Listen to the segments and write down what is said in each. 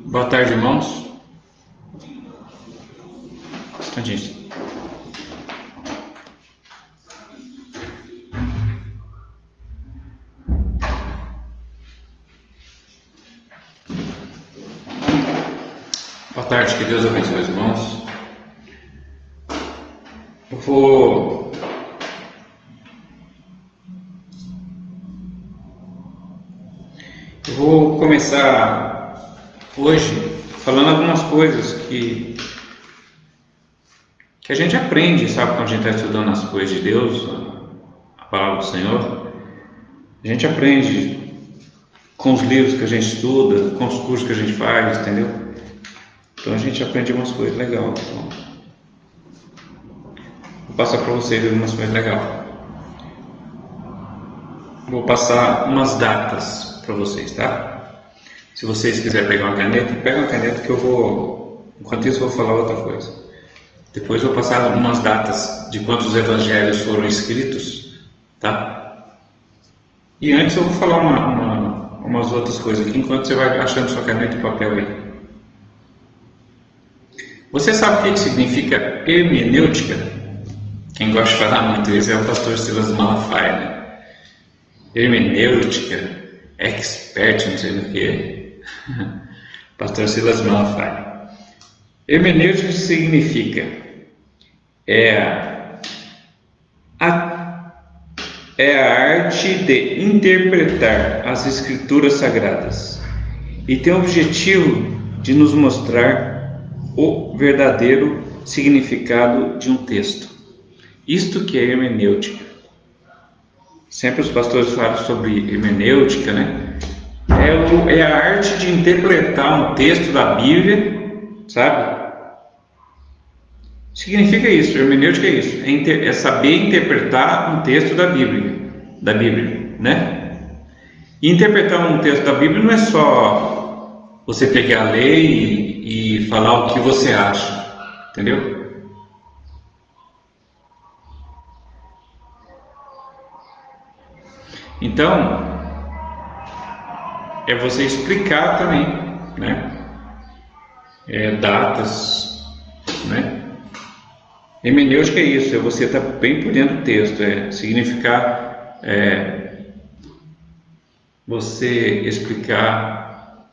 Boa tarde, irmãos. Instantinho. Boa tarde, que Deus abençoe os irmãos. Eu vou começar hoje falando algumas coisas que a gente aprende, sabe, quando a gente está estudando as coisas de Deus, a palavra do Senhor. A gente aprende com os livros que a gente estuda, com os cursos que a gente faz, entendeu? Então a gente aprende umas coisas legais. Então, vou passar para vocês algumas coisas legais. Vou passar umas datas para vocês, tá? Se vocês quiserem pegar uma caneta, pega uma caneta que eu vou... Enquanto isso, eu vou falar outra coisa. Depois eu vou passar algumas datas de quantos evangelhos foram escritos, tá? E antes eu vou falar umas outras coisas aqui, enquanto você vai achando sua caneta e papel aí. Você sabe o que significa hermenêutica? Quem gosta de falar muito isso é o pastor Silas Malafaia, né? Hermenêutica, expert, não sei no que. Pastor Silas Malafaia. Hermenêutica significa a arte de interpretar as escrituras sagradas e tem o objetivo de nos mostrar o verdadeiro significado de um texto. Isto que é hermenêutica. Sempre os pastores falam sobre hermenêutica, né? É a arte de interpretar um texto da Bíblia, sabe? Significa isso, hermenêutica é isso, é saber interpretar um texto da Bíblia, né? E interpretar um texto da Bíblia não é só você pegar a lei e falar o que você acha, entendeu? Então, é você explicar também, né? Datas, né? Hermenêutica é isso, é você estar bem por dentro do texto, significar, você explicar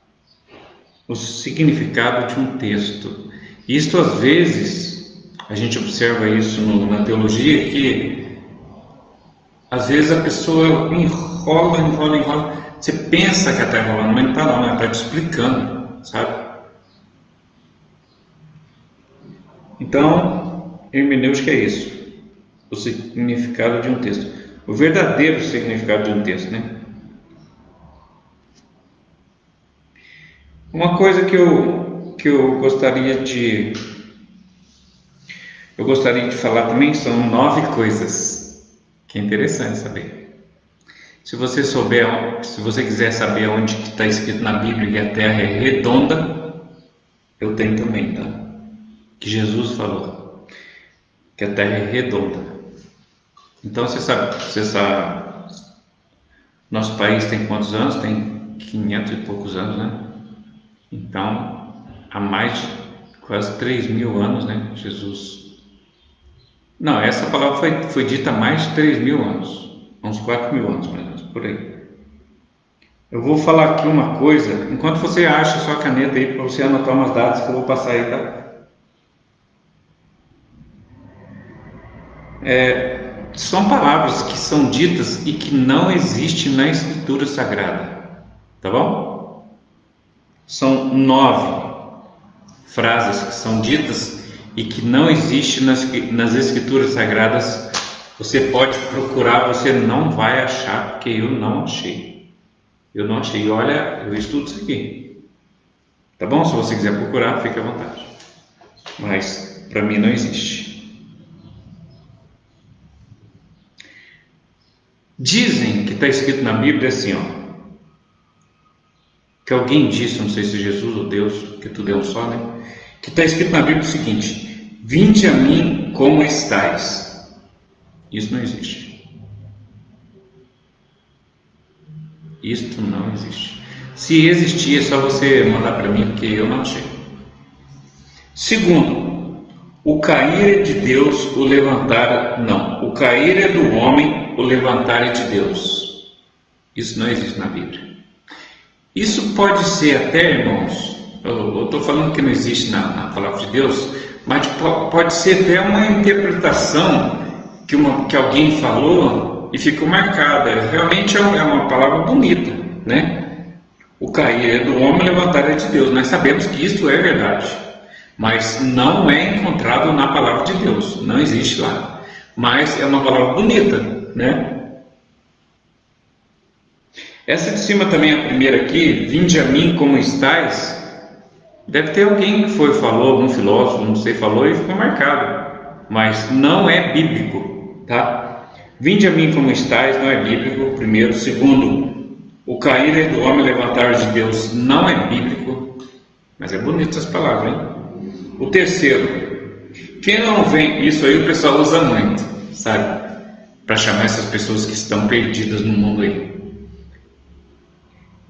o significado de um texto. Isto às vezes, a gente observa isso na teologia, que às vezes a pessoa enrola, você pensa que ela está enrolando, mas não está não, ela está te explicando, sabe? Então, hermenêutica é isso, o significado de um texto, o verdadeiro significado de um texto, né? Uma coisa que eu gostaria de falar também são 9 coisas que é interessante saber. Se você quiser saber onde está escrito na Bíblia que a Terra é redonda, eu tenho também, tá? Que Jesus falou que a Terra é redonda. Então você sabe, nosso país tem quantos anos? Tem 500 e poucos anos, né? Então, há mais de quase 3.000 anos, né? Jesus. Não, essa palavra foi dita há mais de 3.000 anos, uns 4.000 anos, mais ou menos, por aí. Eu vou falar aqui uma coisa, enquanto você acha sua caneta aí para você anotar umas datas que eu vou passar aí, tá? São palavras que são ditas e que não existem na Escritura Sagrada, tá bom? São 9 frases que são ditas e que não existem nas Escrituras Sagradas. Você pode procurar, você não vai achar, porque eu não achei. Olha, eu estudo isso aqui, tá bom? Se você quiser procurar, fique à vontade, mas para mim não existe. Dizem que está escrito na Bíblia assim, que alguém disse, não sei se Jesus ou Deus, que tudo é um só, né? Que está escrito na Bíblia o seguinte: vinde a mim como estais. Isso não existe. Isto não existe. Se existir, é só você mandar para mim, porque eu não achei. Segundo, o cair é de Deus, o levantar não. O cair é do homem, o levantar é de Deus. Isso não existe na Bíblia. Isso pode ser até, irmãos, eu estou falando que não existe na palavra de Deus, mas pode ser até uma interpretação que alguém falou e ficou marcada. Realmente é uma palavra bonita, né? O cair é do homem, levantar é de Deus. Nós sabemos que isso é verdade, mas não é encontrado na palavra de Deus, não existe lá. Mas é uma palavra bonita, né? Essa de cima também, a primeira aqui, vinde a mim como estáis, deve ter alguém que falou, algum filósofo, não sei, falou e ficou marcado, mas não é bíblico, tá? Vinde a mim como estáis, não é bíblico, primeiro. Segundo, o cair é do homem, levantar de Deus, não é bíblico, mas é bonito essa palavra, hein? O terceiro, quem não vem, isso aí o pessoal usa muito, sabe? Para chamar essas pessoas que estão perdidas no mundo aí.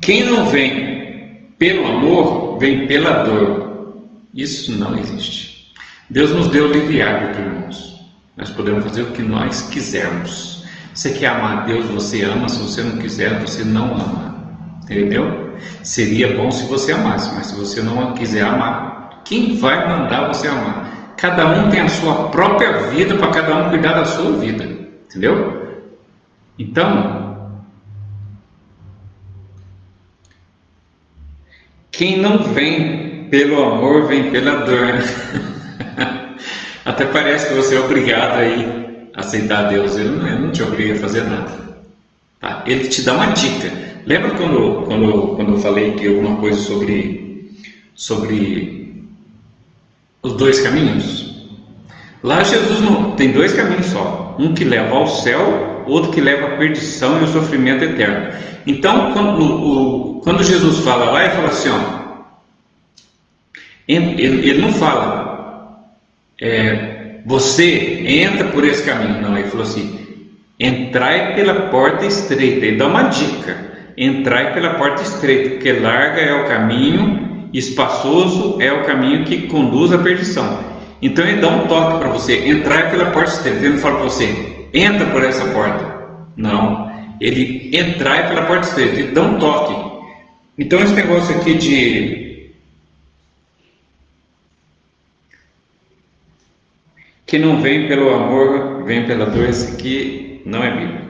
Quem não vem pelo amor, vem pela dor. Isso não existe. Deus nos deu livre-arbítrio, irmãos. Nós podemos fazer o que nós quisermos. Você quer amar a Deus, você ama. Se você não quiser, você não ama. Entendeu? Seria bom se você amasse, mas se você não quiser amar, quem vai mandar você amar? Cada um tem a sua própria vida, para cada um cuidar da sua vida. Entendeu? Então, quem não vem pelo amor, vem pela dor. Até parece que você é obrigado aí a aceitar Deus. Ele não te obriga a fazer nada. Tá? Ele te dá uma dica. Lembra quando eu falei que alguma coisa sobre os dois caminhos? Lá Jesus não tem dois caminhos só. Um que leva ao céu, outro que leva à perdição e ao sofrimento eterno. Então, quando Jesus fala lá, ele fala assim, ó, ele não fala, você entra por esse caminho, não, ele falou assim, entrai pela porta estreita. Ele dá uma dica, entrai pela porta estreita, porque larga é o caminho, espaçoso é o caminho que conduz à perdição. Então ele dá um toque para você, entrai pela porta estreita. Ele não fala para você, entra por essa porta, não. Ele entrar pela porta estreita, ele dá um toque. Então esse negócio aqui de que não vem pelo amor, vem pela dor, esse aqui não é Bíblia.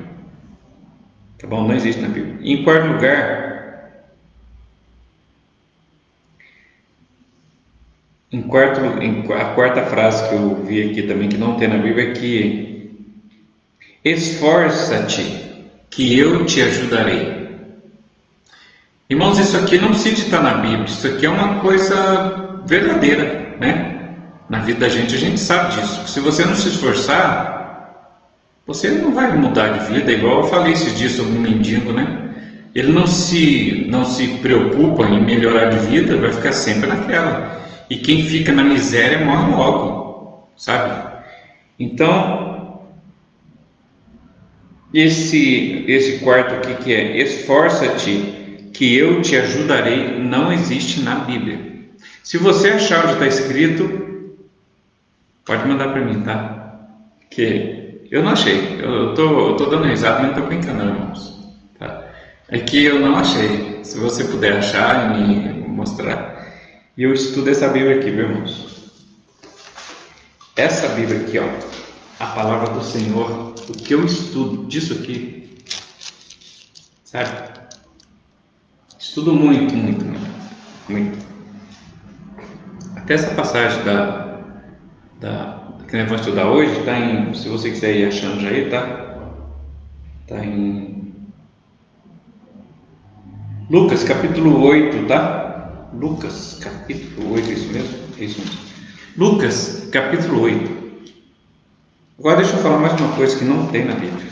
Tá bom? Não existe na Bíblia. Em quarto lugar, a quarta frase que eu vi aqui também, que não tem na Bíblia, é que esforça-te, que eu te ajudarei. Irmãos, isso aqui não precisa estar na Bíblia, isso aqui é uma coisa verdadeira, né? Na vida da gente, a gente sabe disso. Se você não se esforçar, você não vai mudar de vida, igual eu falei esses dias sobre um mendigo, né? Ele não se preocupa em melhorar de vida, vai ficar sempre naquela. E quem fica na miséria morre logo, sabe? Então, esse quarto aqui que é esforça-te, que eu te ajudarei, não existe na Bíblia. Se você achar onde está escrito, pode mandar para mim, tá? Que eu não achei. Eu tô dando risada, mas não estou brincando, irmãos. Tá? É que eu não achei. Se você puder achar e me mostrar. E eu estudo essa Bíblia aqui, meus irmãos. Essa Bíblia aqui, ó, a palavra do Senhor, o que eu estudo disso aqui, sabe? Estudo muito. Até essa passagem que nós vamos estudar hoje, está em, se você quiser ir achando já aí, tá em Lucas capítulo 8, tá? Lucas capítulo 8, é isso mesmo? É isso mesmo. Lucas capítulo 8. Agora deixa eu falar mais uma coisa que não tem na Bíblia.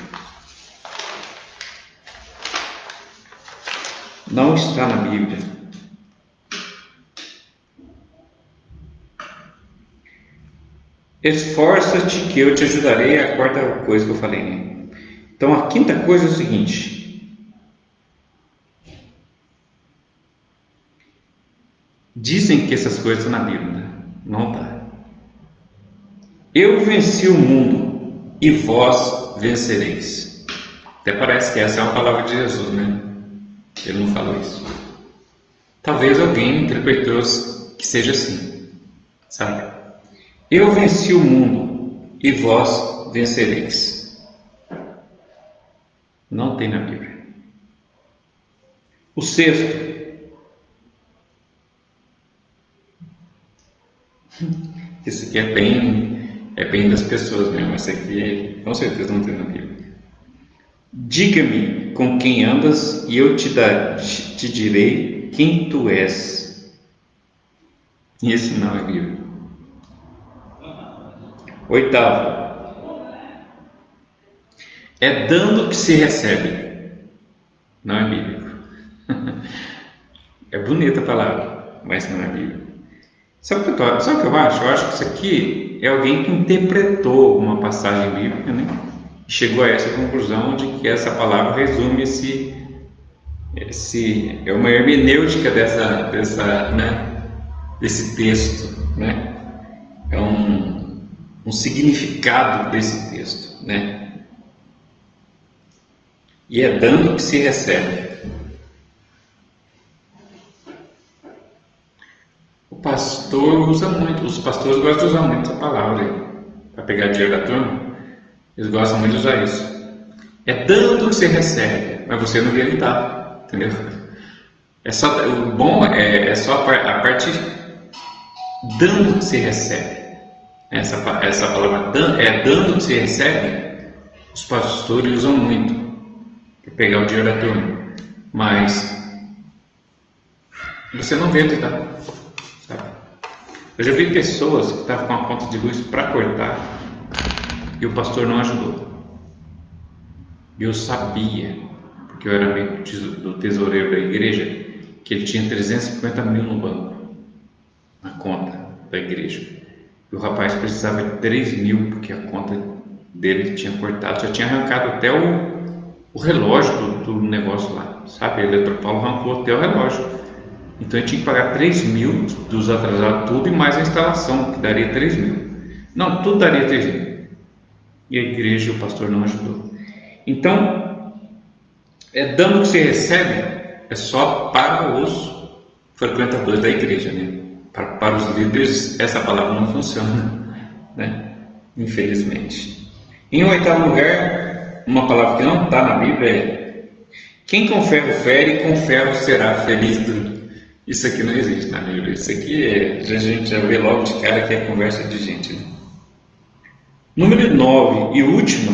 Não está na Bíblia. Esforça-te que eu te ajudarei, é a quarta coisa que eu falei, né? Então a quinta coisa é o seguinte: Dizem que essas coisas estão na Bíblia, né? Não está. Eu venci o mundo e vós vencereis. Até parece que essa é uma palavra de Jesus, né? Ele não falou isso. Talvez alguém interpretou que seja assim, sabe? Eu venci o mundo e vós vencereis. Não tem na Bíblia. O sexto. Esse aqui é bem das pessoas mesmo. Esse aqui com certeza não tem na Bíblia. Diga-me com quem andas e eu te direi quem tu és. E esse não é Bíblia. Oitavo. É dando que se recebe. Não é bíblico. É bonita a palavra, mas não é bíblico. Sabe o que eu acho? Eu acho que isso aqui é alguém que interpretou uma passagem bíblica, né? E chegou a essa conclusão de que essa palavra resume é uma hermenêutica desse texto, né? É um significado desse texto, né? E é dando que se recebe. O pastor usa muito, os pastores gostam de usar muito essa palavra para pegar dinheiro da turma. Eles gostam muito de usar isso. É dando que se recebe, mas você não vê ele dar, entendeu? O bom é só a parte dando que se recebe. Essa palavra dando que se recebe, os pastores usam muito para pegar o dinheiro da turma, mas você não vê ele dar, sabe? Eu já vi pessoas que estavam com a conta de luz para cortar e o pastor não ajudou. Eu sabia, porque eu era amigo do tesoureiro da igreja, que ele tinha 350 mil no banco, na conta da igreja. E o rapaz precisava de 3 mil, porque a conta dele tinha cortado, já tinha arrancado até o relógio do negócio lá, sabe? A Eletropaulo arrancou até o relógio. Então ele tinha que pagar 3 mil dos atrasados, tudo, e mais a instalação, que daria 3 mil. Não, tudo daria 3 mil. E a igreja e o pastor não ajudou. Então, dando que se recebe é só para os frequentadores da igreja, né? Para os líderes, essa palavra não funciona, né? Infelizmente. Em oitavo lugar, uma palavra que não está na Bíblia é: quem com ferro fere, com ferro será ferido. Isso aqui não existe na Bíblia. Isso aqui a gente já vê logo de cara que é conversa de gente, né? Número 9 e última.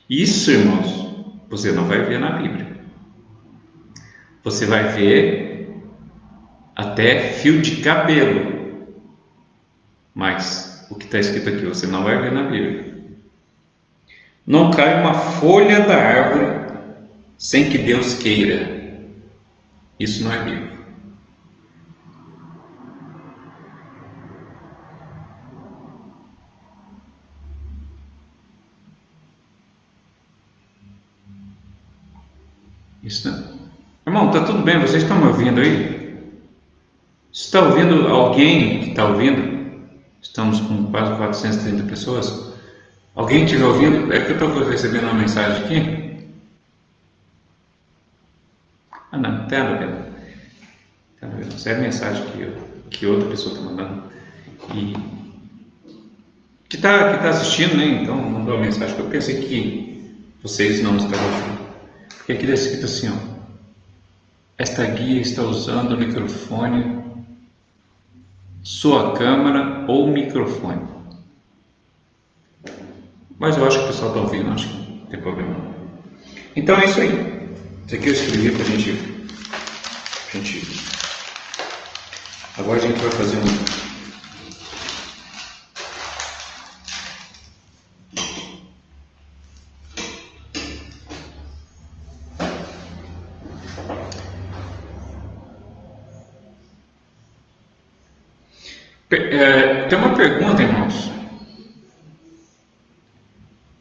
Isso, irmãos, você não vai ver na Bíblia. Você vai ver até fio de cabelo, mas o que está escrito aqui você não vai ver na Bíblia. Não cai uma folha da árvore sem que Deus queira. Isso não é bíblico. Isso não. Irmão, está tudo bem? Vocês estão me ouvindo aí? Se está ouvindo alguém que está ouvindo, estamos com quase 430 pessoas. Alguém estiver ouvindo, é que eu estou recebendo uma mensagem aqui. Ah, não tem nada a ver. Isso é a mensagem que outra pessoa está mandando. E que está assistindo, né? Então mandou uma mensagem que eu pensei que vocês não estavam ouvindo. Porque aqui está escrito assim, ó: esta guia está usando o microfone, sua câmera ou microfone. Mas eu acho que o pessoal está ouvindo, acho que não tem problema. Então é isso aí. Isso aqui eu escrevi para a gente. Agora a gente vai fazer tem uma pergunta, irmãos,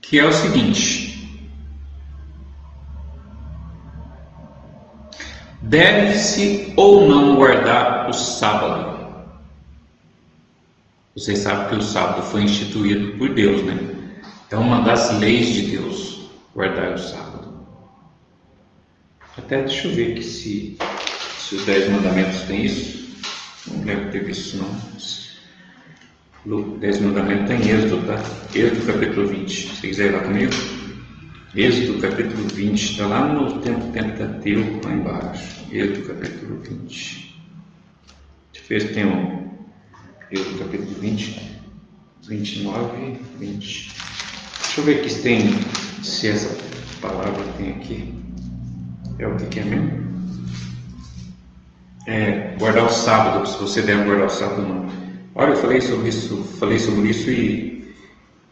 que é o seguinte: deve-se ou não guardar o sábado? Vocês sabem que o sábado foi instituído por Deus, né? Então, uma das leis de Deus, guardar o sábado. Até deixa eu ver aqui se os 10 mandamentos têm isso. Não lembro de ter visto, não. O 10 mandamentos está em Êxodo, tá? Êxodo capítulo 20. Se quiser ir lá comigo. Êxodo capítulo 20. Está lá no tempo Pentateuco, lá embaixo. Êxodo capítulo 20. Deixa eu ver se tem um. Êxodo capítulo 20. 29, 20. Deixa eu ver aqui se essa palavra tem aqui. É o que é mesmo? Guardar o sábado, se você deve guardar o sábado ou não. Olha, eu falei sobre isso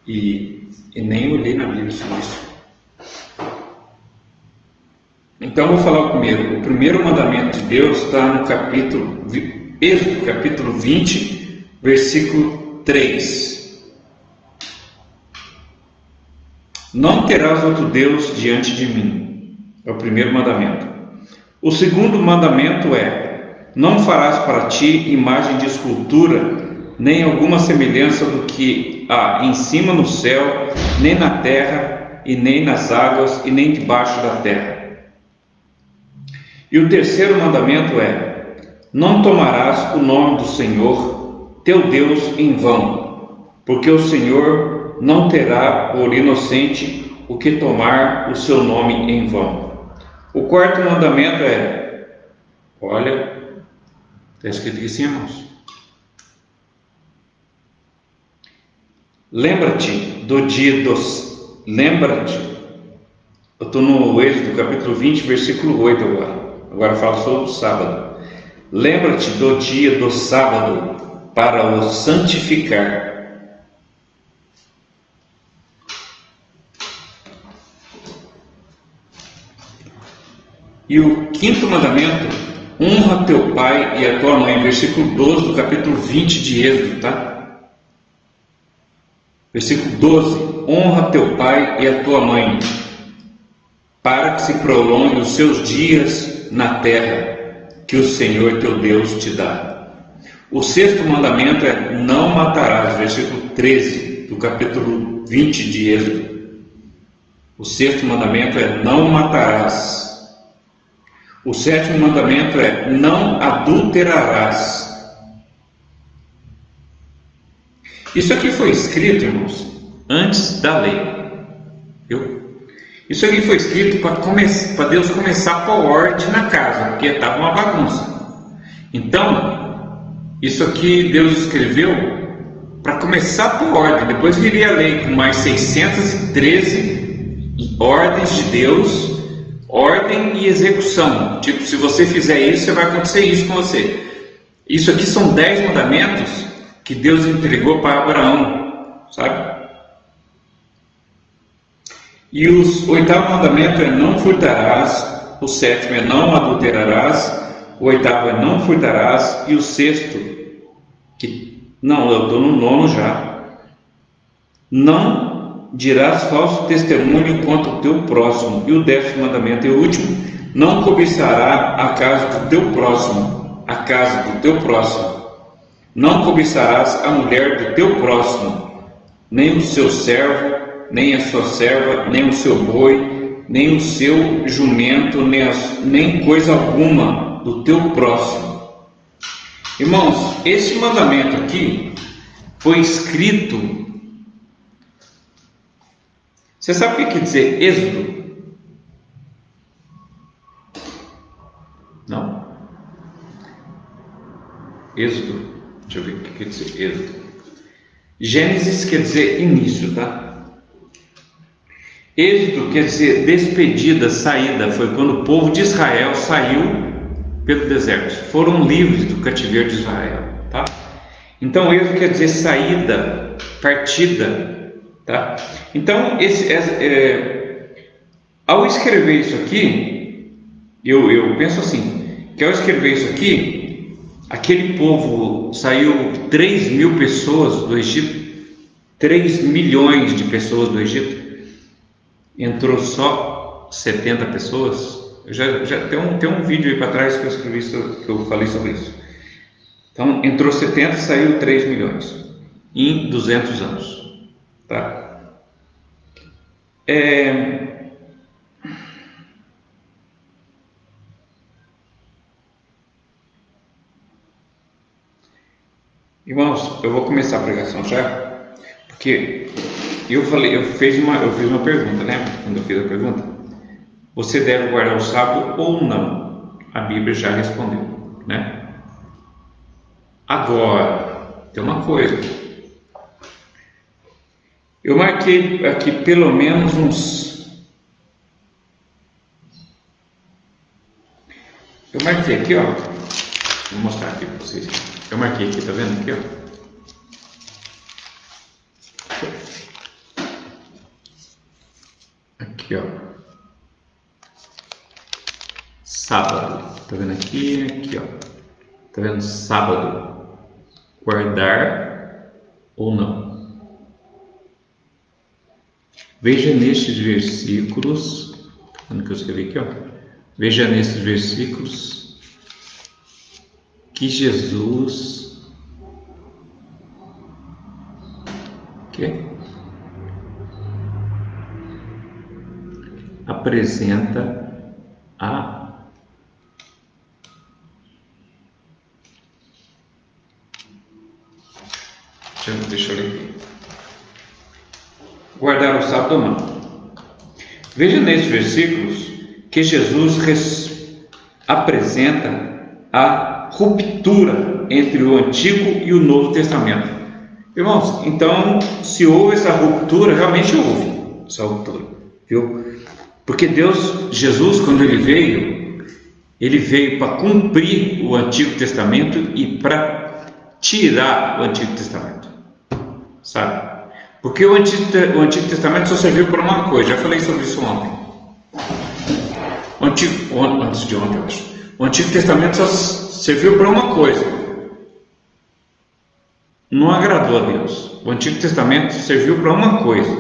e nem olhei na Bíblia sobre isso. Então vou falar o primeiro. O primeiro mandamento de Deus está no Êxodo capítulo 20, versículo 3. Não terás outro Deus diante de mim. É o primeiro mandamento. O segundo mandamento é: não farás para ti imagem de escultura, nem alguma semelhança do que há em cima no céu, nem na terra, e nem nas águas, e nem debaixo da terra. E o terceiro mandamento é: não tomarás o nome do Senhor, teu Deus, em vão, porque o Senhor não terá por inocente o que tomar o seu nome em vão. O quarto mandamento é, olha, está escrito aqui assim, irmãos. Lembra-te, eu estou no Êxodo capítulo 20, versículo 8 agora falo sobre o sábado. Lembra-te do dia do sábado para o santificar. E o quinto mandamento: honra teu pai e a tua mãe. Versículo 12 do capítulo 20 de Êxodo, tá? Versículo 12: honra teu pai e a tua mãe, para que se prolongue os seus dias na terra que o Senhor teu Deus te dá. O sexto mandamento é: não matarás. Versículo 13 do capítulo 20 de Êxodo. O sexto mandamento é: não matarás. O sétimo mandamento é: não adulterarás. Isso aqui foi escrito, irmãos, antes da lei. Isso aqui foi escrito para Deus começar a pôr ordem na casa, porque estava uma bagunça. Então, isso aqui Deus escreveu para começar a pôr ordem. Depois viria a lei com mais 613 ordens de Deus. Ordem e execução, tipo, se você fizer isso, vai acontecer isso com você. Isso aqui são 10 mandamentos que Deus entregou para Abraão, sabe? E o oitavo mandamento é: não furtarás. O sétimo é: não adulterarás. O oitavo é: não furtarás. E o sexto, eu estou no nono já: não dirás falso testemunho contra o teu próximo. E o 10º mandamento e o último: não cobiçará a casa do teu próximo. A casa do teu próximo. Não cobiçarás a mulher do teu próximo, nem o seu servo, nem a sua serva, nem o seu boi, nem o seu jumento, nem coisa alguma do teu próximo. Irmãos, esse mandamento aqui foi escrito. Você sabe o que quer dizer Êxodo? Não? Êxodo. Deixa eu ver o que quer dizer Êxodo. Gênesis quer dizer início, tá? Êxodo quer dizer despedida, saída. Foi quando o povo de Israel saiu pelo deserto. Foram livres do cativeiro de Israel, tá? Então, Êxodo quer dizer saída, partida. Tá? Então, ao escrever isso aqui, eu penso assim, que ao escrever isso aqui, aquele povo saiu 3.000 pessoas do Egito, 3 milhões de pessoas do Egito, entrou só 70 pessoas, Já tem um vídeo aí para trás que eu escrevi, que eu falei sobre isso. Então, entrou 70, saiu 3 milhões em 200 anos. Tá? Irmãos, eu vou começar a pregação já, porque eu fiz uma pergunta, né? Quando eu fiz a pergunta, você deve guardar o sábado ou não? A Bíblia já respondeu, né? Agora, tem uma coisa. Eu marquei aqui pelo menos uns. Eu marquei aqui, ó. Vou mostrar aqui para vocês. Eu marquei aqui, tá vendo aqui, ó? Aqui, ó. Sábado. Tá vendo aqui? Aqui, ó. Tá vendo? Sábado. Guardar ou não? Veja nestes versículos. Tá vendo que eu escrevi aqui, ó? Veja nestes versículos que Jesus apresenta a deixa eu ler aqui. Guardar o sábado ou não? Veja nesses versículos que Jesus apresenta a ruptura entre o Antigo e o Novo Testamento. Irmãos, então, se houve essa ruptura, realmente houve essa ruptura, viu? Porque Jesus, quando ele veio para cumprir o Antigo Testamento e para tirar o Antigo Testamento, sabe? Porque o Antigo Testamento só serviu para uma coisa, já falei sobre isso ontem. Antes de ontem, eu acho. O Antigo Testamento só serviu para uma coisa. Não agradou a Deus. O Antigo Testamento serviu para uma coisa,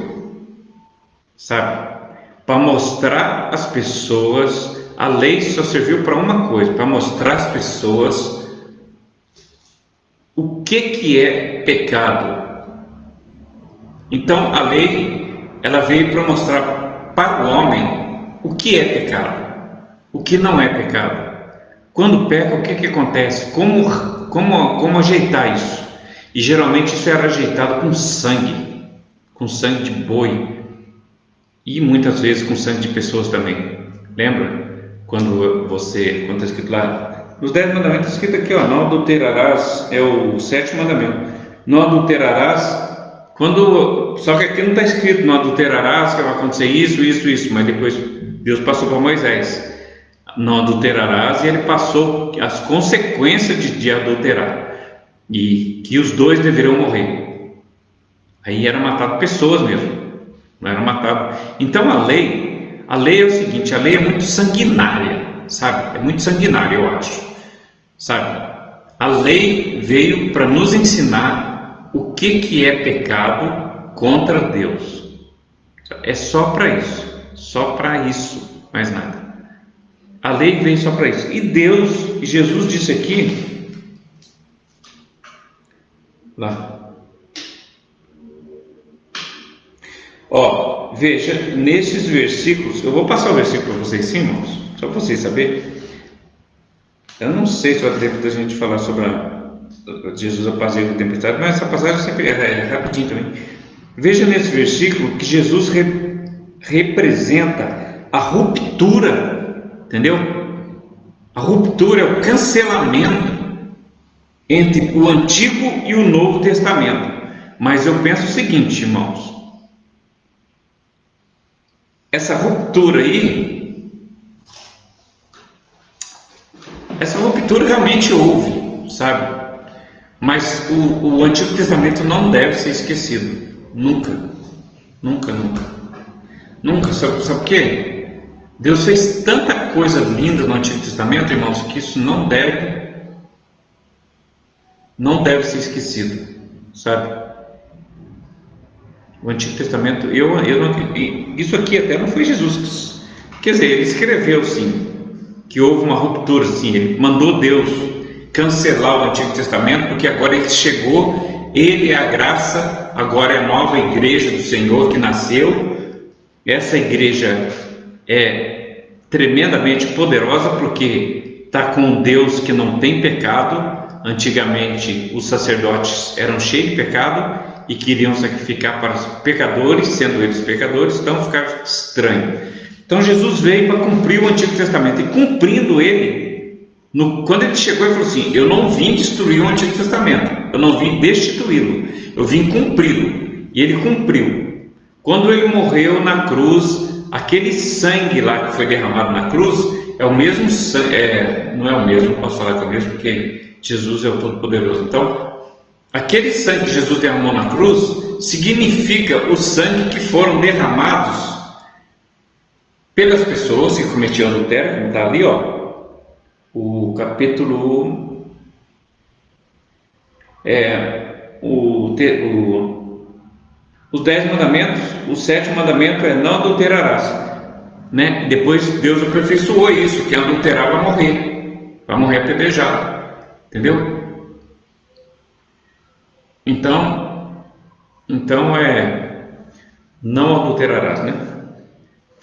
sabe? Para mostrar às pessoas, a lei só serviu para uma coisa, para mostrar às pessoas o que é pecado. Então a lei, ela veio para mostrar para o homem o que é pecado, o que não é pecado. Quando peca, o que acontece? Como ajeitar isso? E geralmente isso era ajeitado com sangue de boi e muitas vezes com sangue de pessoas também. Lembra? Quando está escrito lá, nos 10 mandamentos está escrito aqui, ó, não adulterarás, é o 7º mandamento. Não adulterarás. Só que aqui não está escrito não adulterarás, que vai acontecer isso, mas depois Deus passou para Moisés. Não adulterarás, e ele passou as consequências de adulterar, e que os dois deveriam morrer. Aí era matado pessoas mesmo, não era matado. Então a lei é o seguinte, a lei é muito sanguinária, sabe? É muito sanguinária, eu acho, sabe? A lei veio para nos ensinar o que é pecado contra Deus. É só para isso, mais nada. A lei vem só para isso. E Jesus disse aqui, lá, ó, veja, nesses versículos, eu vou passar o versículo para vocês, sim, irmãos, só para vocês saberem. Eu não sei se vai ter tempo da gente falar sobre Jesus apazigua a tempestade, mas essa passagem sempre é rapidinho também. Veja nesse versículo que Jesus representa a ruptura. Entendeu? A ruptura é o cancelamento entre o Antigo e o Novo Testamento. Mas eu penso o seguinte, irmãos, essa ruptura realmente houve, sabe? Mas o Antigo Testamento não deve ser esquecido, nunca. Sabe por quê? Deus fez tanta coisa linda no Antigo Testamento, irmãos, que isso não deve ser esquecido, sabe? O Antigo Testamento, isso aqui até não foi Jesus, quer dizer, ele escreveu sim, que houve uma ruptura, assim, ele mandou Deus cancelar o Antigo Testamento, porque agora ele chegou, ele é a graça, agora é a nova igreja do Senhor que nasceu. Essa igreja é tremendamente poderosa, porque está com um Deus que não tem pecado. Antigamente os sacerdotes eram cheios de pecado e queriam sacrificar para os pecadores, sendo eles pecadores, então ficava estranho. Então Jesus veio para cumprir o Antigo Testamento, e cumprindo ele, quando ele chegou, ele falou assim: eu não vim destruir o Antigo Testamento, eu não vim destituí-lo, eu vim cumpri-lo. E ele cumpriu. Quando ele morreu na cruz, aquele sangue lá que foi derramado na cruz é o mesmo sangue, não é o mesmo, posso falar que é o mesmo, porque Jesus é o Todo-Poderoso. Então, aquele sangue que Jesus derramou na cruz significa o sangue que foram derramados pelas pessoas que cometiam adultério, como está ali, o capítulo, os 10 mandamentos, o 7º mandamento é: não adulterarás, né? Depois Deus aperfeiçoou isso, quem adulterar vai morrer apedrejado, entendeu? Então não adulterarás, né?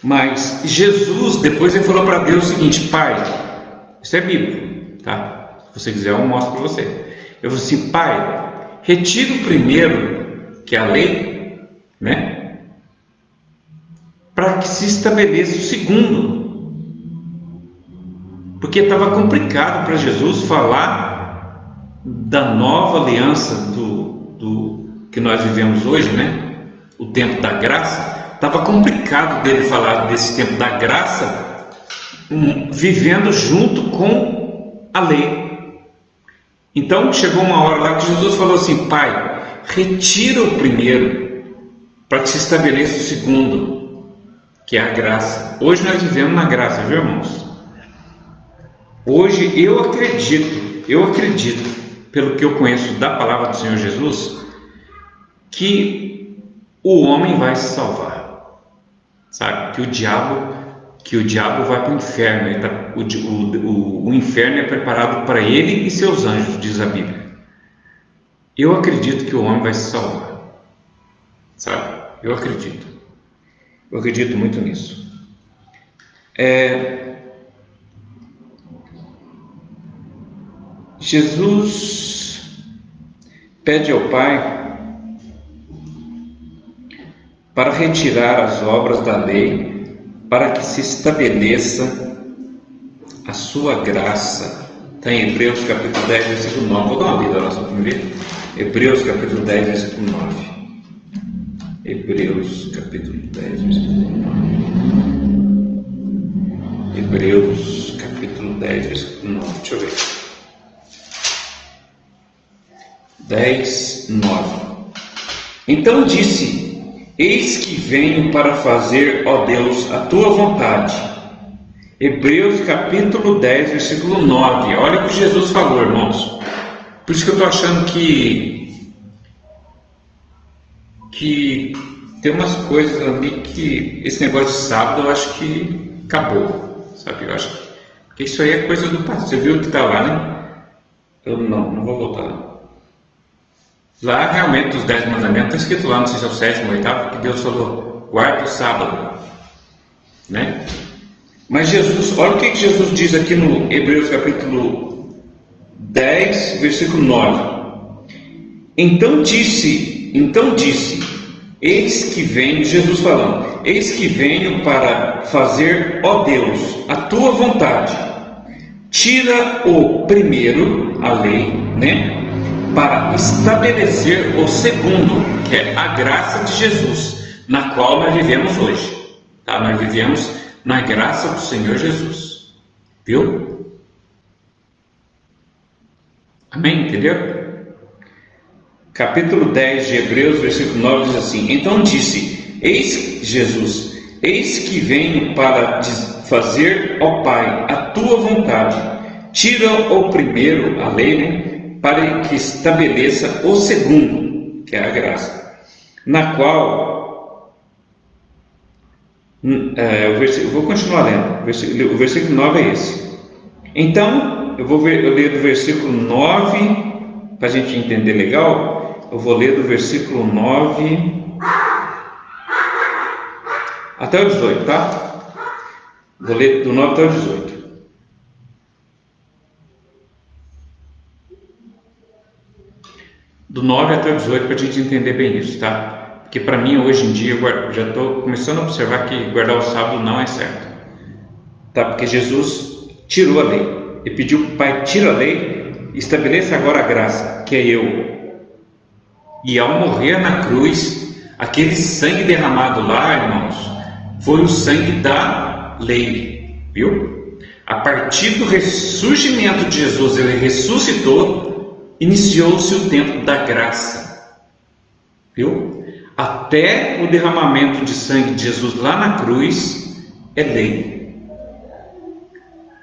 Mas Jesus, depois ele falou para Deus o seguinte: Pai, isso é bíblico, tá? Se você quiser eu mostro para você. Eu falei assim: Pai, retira o primeiro, que é a lei, né? Para que se estabeleça o segundo, porque estava complicado para Jesus falar da nova aliança do que nós vivemos hoje, né? O tempo da graça. Estava complicado dele falar desse tempo da graça vivendo junto com a lei. Então chegou uma hora lá que Jesus falou assim: Pai, retira o primeiro para que se estabeleça o segundo, que é a graça. Hoje nós vivemos na graça, viu, irmãos? Hoje eu acredito, pelo que eu conheço da palavra do Senhor Jesus, que o homem vai se salvar. Sabe, que o diabo vai para o inferno. O inferno é preparado para ele e seus anjos, diz a Bíblia. Eu acredito que o homem vai se salvar, sabe? Eu acredito muito nisso. Jesus pede ao Pai para retirar as obras da lei, para que se estabeleça a sua graça. Está em Hebreus capítulo 10, versículo 9. Vou dar uma lida lá só para ver. Hebreus capítulo 10, versículo 9. Hebreus capítulo 10, versículo 9. Hebreus capítulo 10, versículo 9. Deixa eu ver. 10, 9. Então disse: eis que venho para fazer, ó Deus, a tua vontade. Hebreus capítulo 10, versículo 9. Olha o que Jesus falou, irmãos. Por isso que eu estou achando que tem umas coisas ali que esse negócio de sábado eu acho que acabou, sabe? Eu acho que isso aí é coisa do passado. Você viu o que está lá, né? Eu não vou voltar lá. Lá realmente os 10 mandamentos está escrito lá, não sei se é o 7º ou 8º, que Deus falou: guarda o sábado, né? Mas Jesus, olha o que Jesus diz aqui no Hebreus capítulo 10, versículo 9. Então disse, eis que venho, Jesus falando, eis que venho para fazer, ó Deus, a tua vontade. Tira o primeiro, a lei, né? Para estabelecer o segundo, que é a graça de Jesus, na qual nós vivemos hoje, tá? Nós vivemos na graça do Senhor Jesus, viu? Amém? Entendeu? Capítulo 10 de Hebreus, versículo 9 diz assim: então disse, eis que venho para fazer, ó Pai, a tua vontade. Tira o primeiro, a lei, né? Para que estabeleça o segundo, que é a graça, na qual, eu vou continuar lendo, o versículo 9 é esse: Então, eu ler do versículo 9, para a gente entender legal. Eu vou ler do versículo 9 até o 18, tá? Vou ler do 9 até o 18. Do 9 até o 18, para a gente entender bem isso, tá? Porque para mim, hoje em dia, eu já estou começando a observar que guardar o sábado não é certo, tá? Porque Jesus tirou a lei. Ele pediu para o Pai: tira a lei, estabeleça agora a graça, que é eu. E ao morrer na cruz, aquele sangue derramado lá, irmãos, foi o sangue da lei, viu? A partir do ressurgimento de Jesus, ele ressuscitou, iniciou-se o tempo da graça, viu? Até o derramamento de sangue de Jesus lá na cruz é lei.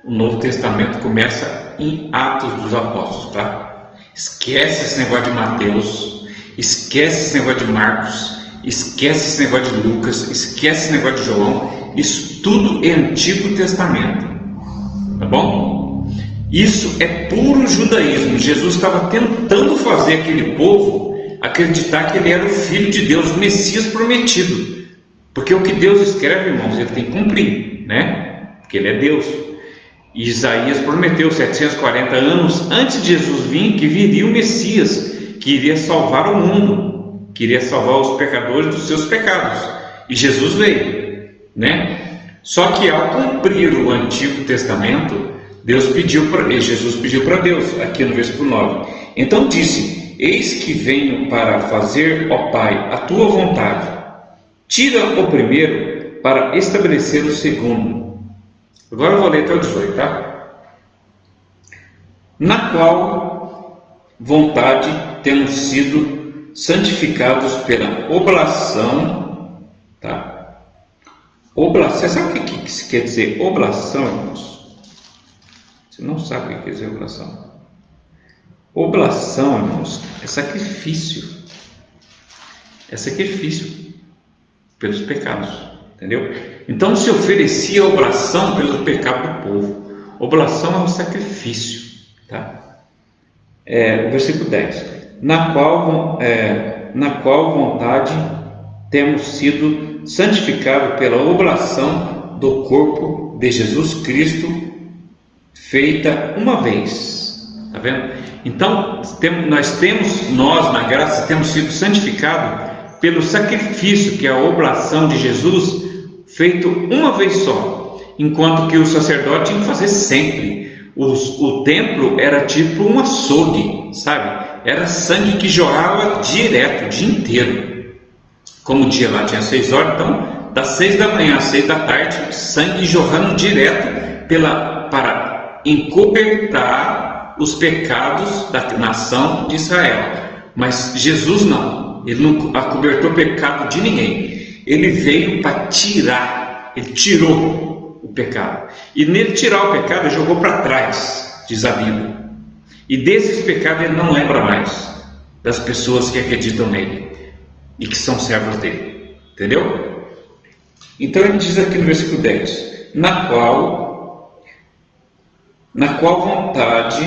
O Novo Testamento começa em Atos dos Apóstolos, tá? Esquece esse negócio de Mateus, esquece esse negócio de Marcos, esquece esse negócio de Lucas, esquece esse negócio de João. Isso tudo é Antigo Testamento, tá bom? Isso é puro judaísmo. Jesus estava tentando fazer aquele povo acreditar que ele era o Filho de Deus, o Messias prometido. Porque o que Deus escreve, irmãos, ele tem que cumprir, né? Porque ele é Deus. E Isaías prometeu 740 anos antes de Jesus vir que viria o Messias, que iria salvar o mundo, que iria salvar os pecadores dos seus pecados. E Jesus veio, né? Só que ao cumprir o Antigo Testamento, Jesus pediu para Deus, aqui no versículo 9. Então disse: eis que venho para fazer, ó Pai, a tua vontade. Tira o primeiro para estabelecer o segundo. Agora eu vou ler até o 18, tá? Na qual vontade temos sido santificados pela oblação, tá? Oblação, você sabe o que quer dizer oblação, irmãos? Você não sabe o que quer dizer oblação? Oblação, irmãos, é sacrifício. É sacrifício pelos pecados, entendeu? Então se oferecia oblação pelo pecado do povo. Oblação é um sacrifício, tá? O versículo 10. Na qual vontade temos sido santificados pela oblação do corpo de Jesus Cristo, feita uma vez. Tá vendo? Então nós na graça temos sido santificados pelo sacrifício, que é a oblação de Jesus, feito uma vez só, enquanto que o sacerdote tinha que fazer sempre. O templo era tipo um açougue, sabe? Era sangue que jorrava direto, o dia inteiro. Como o dia lá tinha 6 horas, então das 6 da manhã às 6 da tarde, sangue jorrando direto para encobertar os pecados da nação de Israel. Mas Jesus não, ele não acobertou o pecado de ninguém. Ele veio para tirar, ele tirou o pecado. E nele tirar o pecado, ele jogou para trás, diz a Bíblia. E desses pecados ele não lembra mais, das pessoas que acreditam nele e que são servos dele. Entendeu? Então ele diz aqui no versículo 10: na qual vontade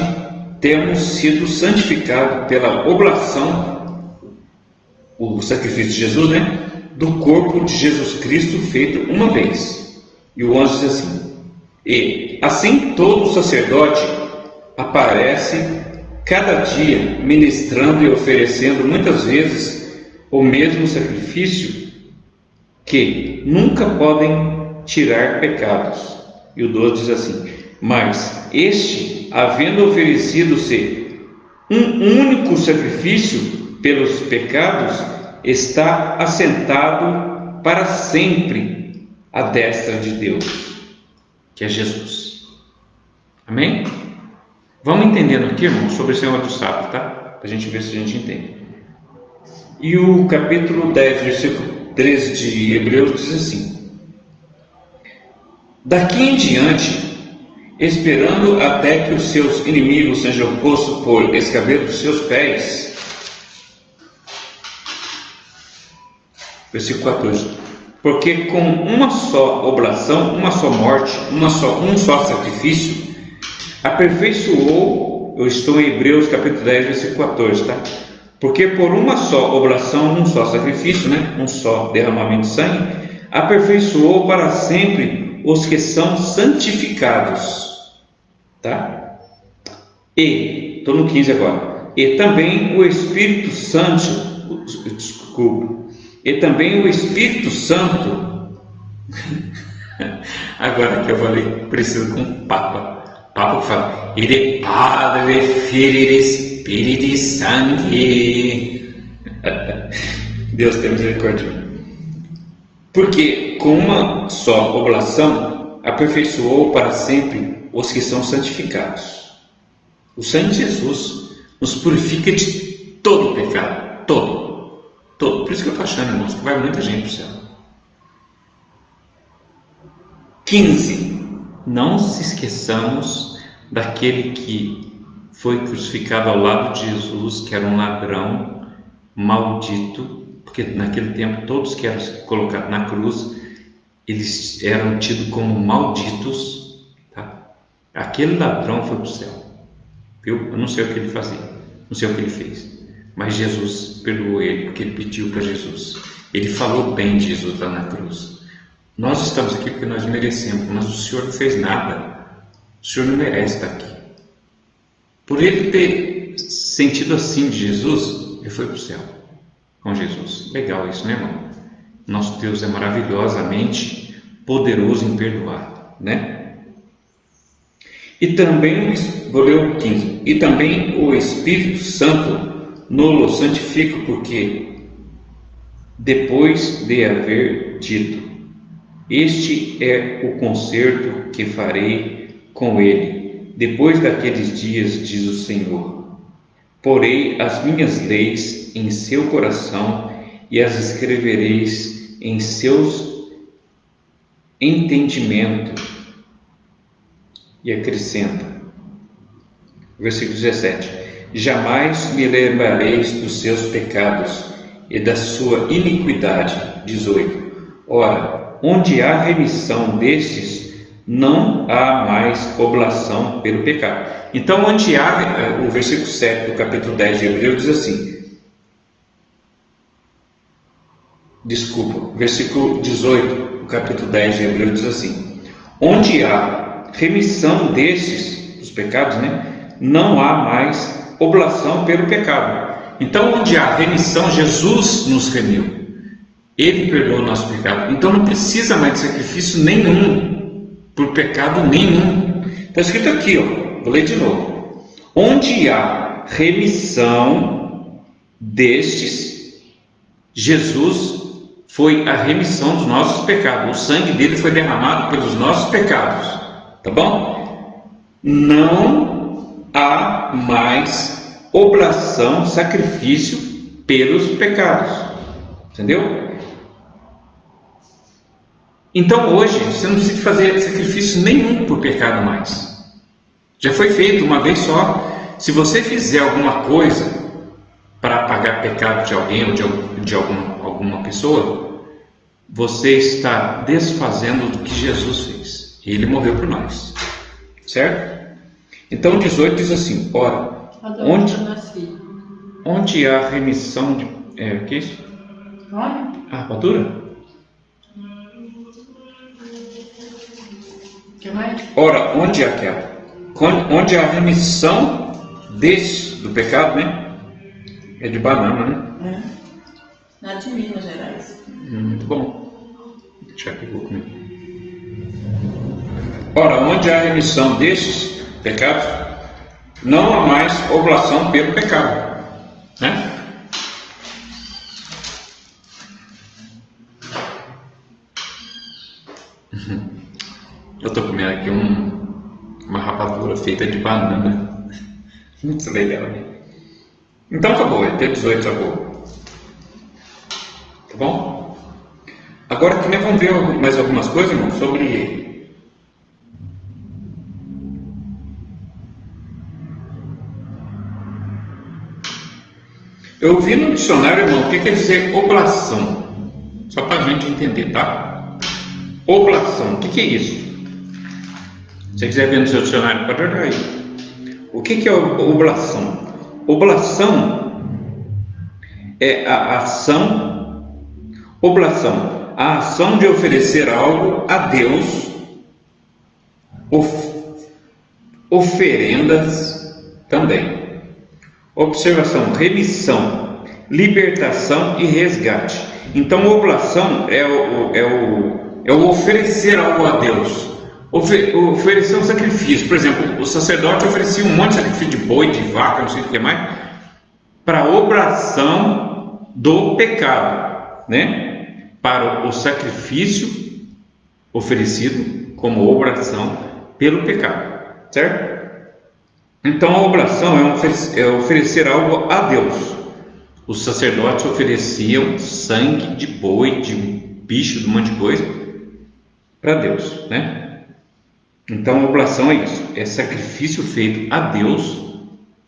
temos sido santificados pela oblação, o sacrifício de Jesus, né? Do corpo de Jesus Cristo feito uma vez. E o anjo diz assim: e assim todo sacerdote aparece cada dia ministrando e oferecendo muitas vezes o mesmo sacrifício, que nunca podem tirar pecados. E o 12 diz assim: mas este, havendo oferecido-se um único sacrifício pelos pecados, está assentado para sempre à destra de Deus, que é Jesus. Amém? Vamos entendendo aqui, irmão, sobre o Senhor do sábado, tá? Para a gente ver se a gente entende. E o capítulo 10, versículo 13 de Hebreus diz assim: daqui em diante, esperando até que os seus inimigos sejam postos por escabelo dos seus pés. Versículo 14: porque com uma só oblação, uma só morte, um só sacrifício, Aperfeiçoou, eu estou em Hebreus capítulo 10, versículo 14, tá? Porque por uma só oblação, um só sacrifício, né? Um só derramamento de sangue, aperfeiçoou para sempre os que são santificados, tá? E, estou no 15 agora, e também o Espírito Santo, desculpa, e também o Espírito Santo, agora que eu falei, preciso com o Papa que fala, ele Padre, Filho e Espírito Santo, Deus tem misericórdia, porque com uma só oblação, aperfeiçoou para sempre os que são santificados. O sangue de Jesus nos purifica de todo o pecado, todo. Por isso que eu estou achando, irmãos, que vai muita gente para o céu. 15. Não se esqueçamos daquele que foi crucificado ao lado de Jesus, que era um ladrão maldito, porque naquele tempo todos que eram colocados na cruz, eles eram tidos como malditos, tá? Aquele ladrão foi para o céu. Eu não sei o que ele fazia, não sei o que ele fez, mas Jesus perdoou ele, porque ele pediu para Jesus. Ele falou bem de Jesus lá na cruz. Nós estamos aqui porque nós merecemos, mas o Senhor não fez nada. O Senhor não merece estar aqui. Por ele ter sentido assim de Jesus, ele foi para o céu com Jesus. Legal isso, né, irmão? Nosso Deus é maravilhosamente poderoso em perdoar, né? E também, vou ler o 15, e também o Espírito Santo nos santifica, porque depois de haver dito, este é o concerto que farei com ele, depois daqueles dias, diz o Senhor. Porei as minhas leis em seu coração e as escrevereis em seus entendimentos. E acrescenta, versículo 17: jamais me lembrareis dos seus pecados e da sua iniquidade. 18. Ora, onde há remissão destes, não há mais oblação pelo pecado. Então, onde há, o versículo 7 do capítulo 10 de Hebreus diz assim, versículo 18 do capítulo 10 de Hebreus diz assim, onde há remissão destes, dos pecados, né? Não há mais oblação pelo pecado. Então, onde há remissão, Jesus nos remiu. Ele perdoou o nosso pecado. Então, não precisa mais de sacrifício nenhum, por pecado nenhum. Está escrito aqui, ó, vou ler de novo. Onde há remissão destes, Jesus foi a remissão dos nossos pecados. O sangue dele foi derramado pelos nossos pecados. Tá bom? Não há mais oblação, sacrifício pelos pecados. Entendeu? Então hoje você não precisa fazer sacrifício nenhum por pecado mais. Já foi feito uma vez só. Se você fizer alguma coisa para apagar pecado de alguém ou de alguma pessoa, você está desfazendo do que Jesus fez. Ele morreu por nós, certo? Então 18 diz assim, ora, onde há remissão de... o que é isso? A rapadura? Que mais? Ora, onde há remissão do pecado, né? É de banana, né? Lá de Minas Gerais. Muito bom. Já pegou comigo. Ora, onde há remissão destes pecados, não há mais oblação pelo pecado, né? Eu estou comendo aqui uma rapadura feita de banana. Muito legal. Então acabou, até 18 acabou. Tá bom? Agora aqui nós vamos ver mais algumas coisas, irmão, sobre... Eu vi no dicionário, irmão, o que quer dizer oblação. Só para a gente entender, tá? Oblação, o que é isso? Se você quiser ver no seu dicionário, pode olhar aí. O que é oblação? Oblação é a ação, oblação, a ação de oferecer algo a Deus, oferendas também. Observação, remissão, libertação e resgate. Então, oblação é o oferecer algo a Deus, oferecer um sacrifício. Por exemplo, o sacerdote oferecia um monte de sacrifício de boi, de vaca, não sei o que mais, para a oblação do pecado, né? Para o sacrifício oferecido como oblação pelo pecado, certo? Então a oblação é oferecer algo a Deus. Os sacerdotes ofereciam sangue de boi, de bicho, de um monte de coisa para Deus, né? Então a oblação é isso, é sacrifício feito a Deus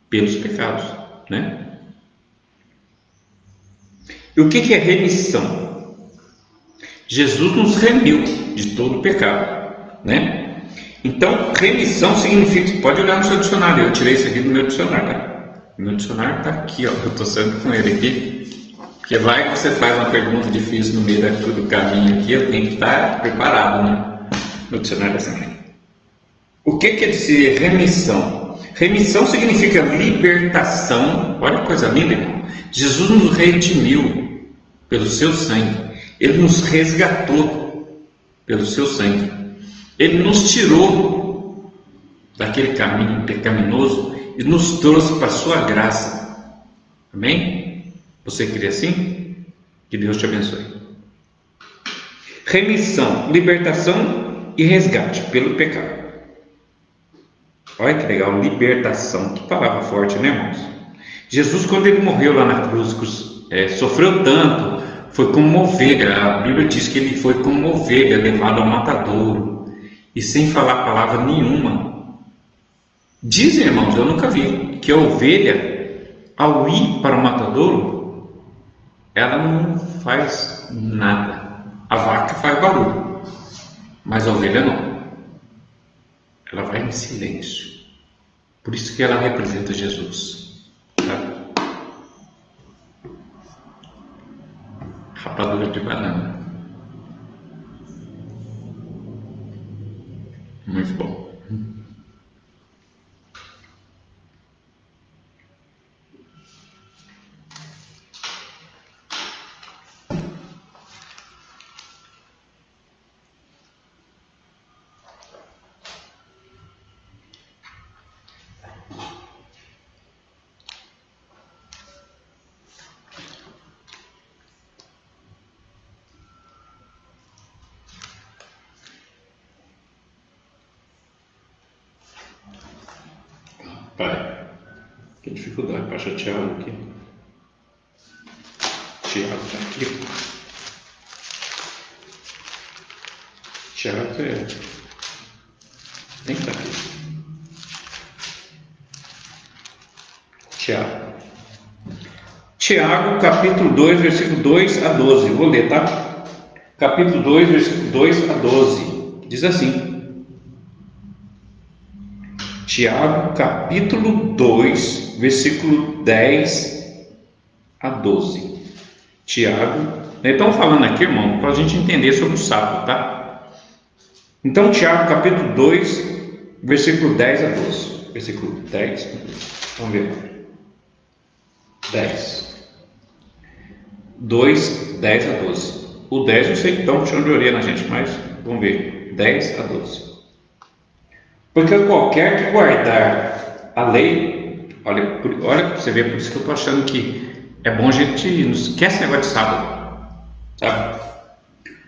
pelos pecados, né? E o que é remissão? Jesus nos remiu de todo o pecado, né? Então, remissão significa, pode olhar no seu dicionário, eu tirei isso aqui do meu dicionário, tá? Meu dicionário está aqui, ó, eu estou sempre com ele aqui, porque vai que você faz uma pergunta difícil no meio do caminho aqui, eu tenho que estar preparado, né? Meu dicionário é assim. O que quer dizer remissão? Remissão significa libertação, olha que coisa linda, irmão. Jesus nos redimiu pelo seu sangue, Ele nos resgatou pelo seu sangue, Ele nos tirou daquele caminho pecaminoso e nos trouxe para a sua graça. Amém? Você crê assim? Que Deus te abençoe. Remissão, libertação e resgate pelo pecado. Olha que legal, libertação, que palavra forte, né, irmãos? Jesus, quando ele morreu lá na cruz, sofreu tanto, foi como uma ovelha. A Bíblia diz que ele foi como uma ovelha levado ao matadouro e sem falar palavra nenhuma. Dizem, irmãos, eu nunca vi, que a ovelha, ao ir para o matadouro, ela não faz nada. A vaca faz barulho, mas a ovelha não. Ela vai em silêncio. Por isso que ela representa Jesus. Tá? Rapadura de banana. Muito bom. Pai, que dificuldade para achar Tiago aqui. Tiago está aqui. Tiago nem está aqui. Tiago, capítulo 2, versículo 2 a 12. Vou ler, tá? Capítulo 2, versículo 2 a 12. Diz assim. Tiago, capítulo 2, versículo 10 a 12. Tiago, estamos falando aqui, irmão, para a gente entender sobre o sábado, tá? Então, Tiago, capítulo 2, versículo 10 a 12. Versículo 10, vamos ver. 10. 2, 10 a 12. O 10 eu sei que estão puxando de orelha na gente, mas vamos ver. 10 a 12. Porque qualquer que guardar a lei, olha para você ver, por isso que eu estou achando que é bom a gente não esquece esse negócio de sábado, sabe?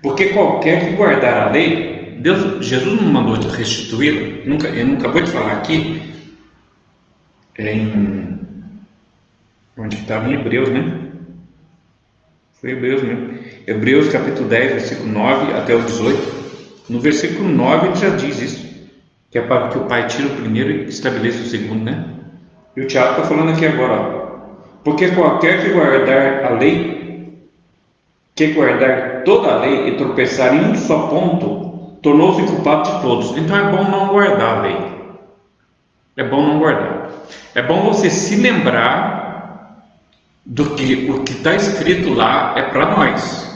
Porque qualquer que guardar a lei, Jesus não mandou restituí-la, ele não acabou de falar aqui, onde estava em Hebreus, né? Foi Hebreus mesmo. Hebreus capítulo 10, versículo 9 até o 18. No versículo 9 ele já diz isso. Que é para que o pai tire o primeiro e estabeleça o segundo, né? E o Tiago está falando aqui agora, ó. Porque qualquer que guardar a lei, que guardar toda a lei e tropeçar em um só ponto, tornou-se culpado de todos. Então é bom não guardar a lei. É bom não guardar. É bom você se lembrar do que o que está escrito lá é para nós.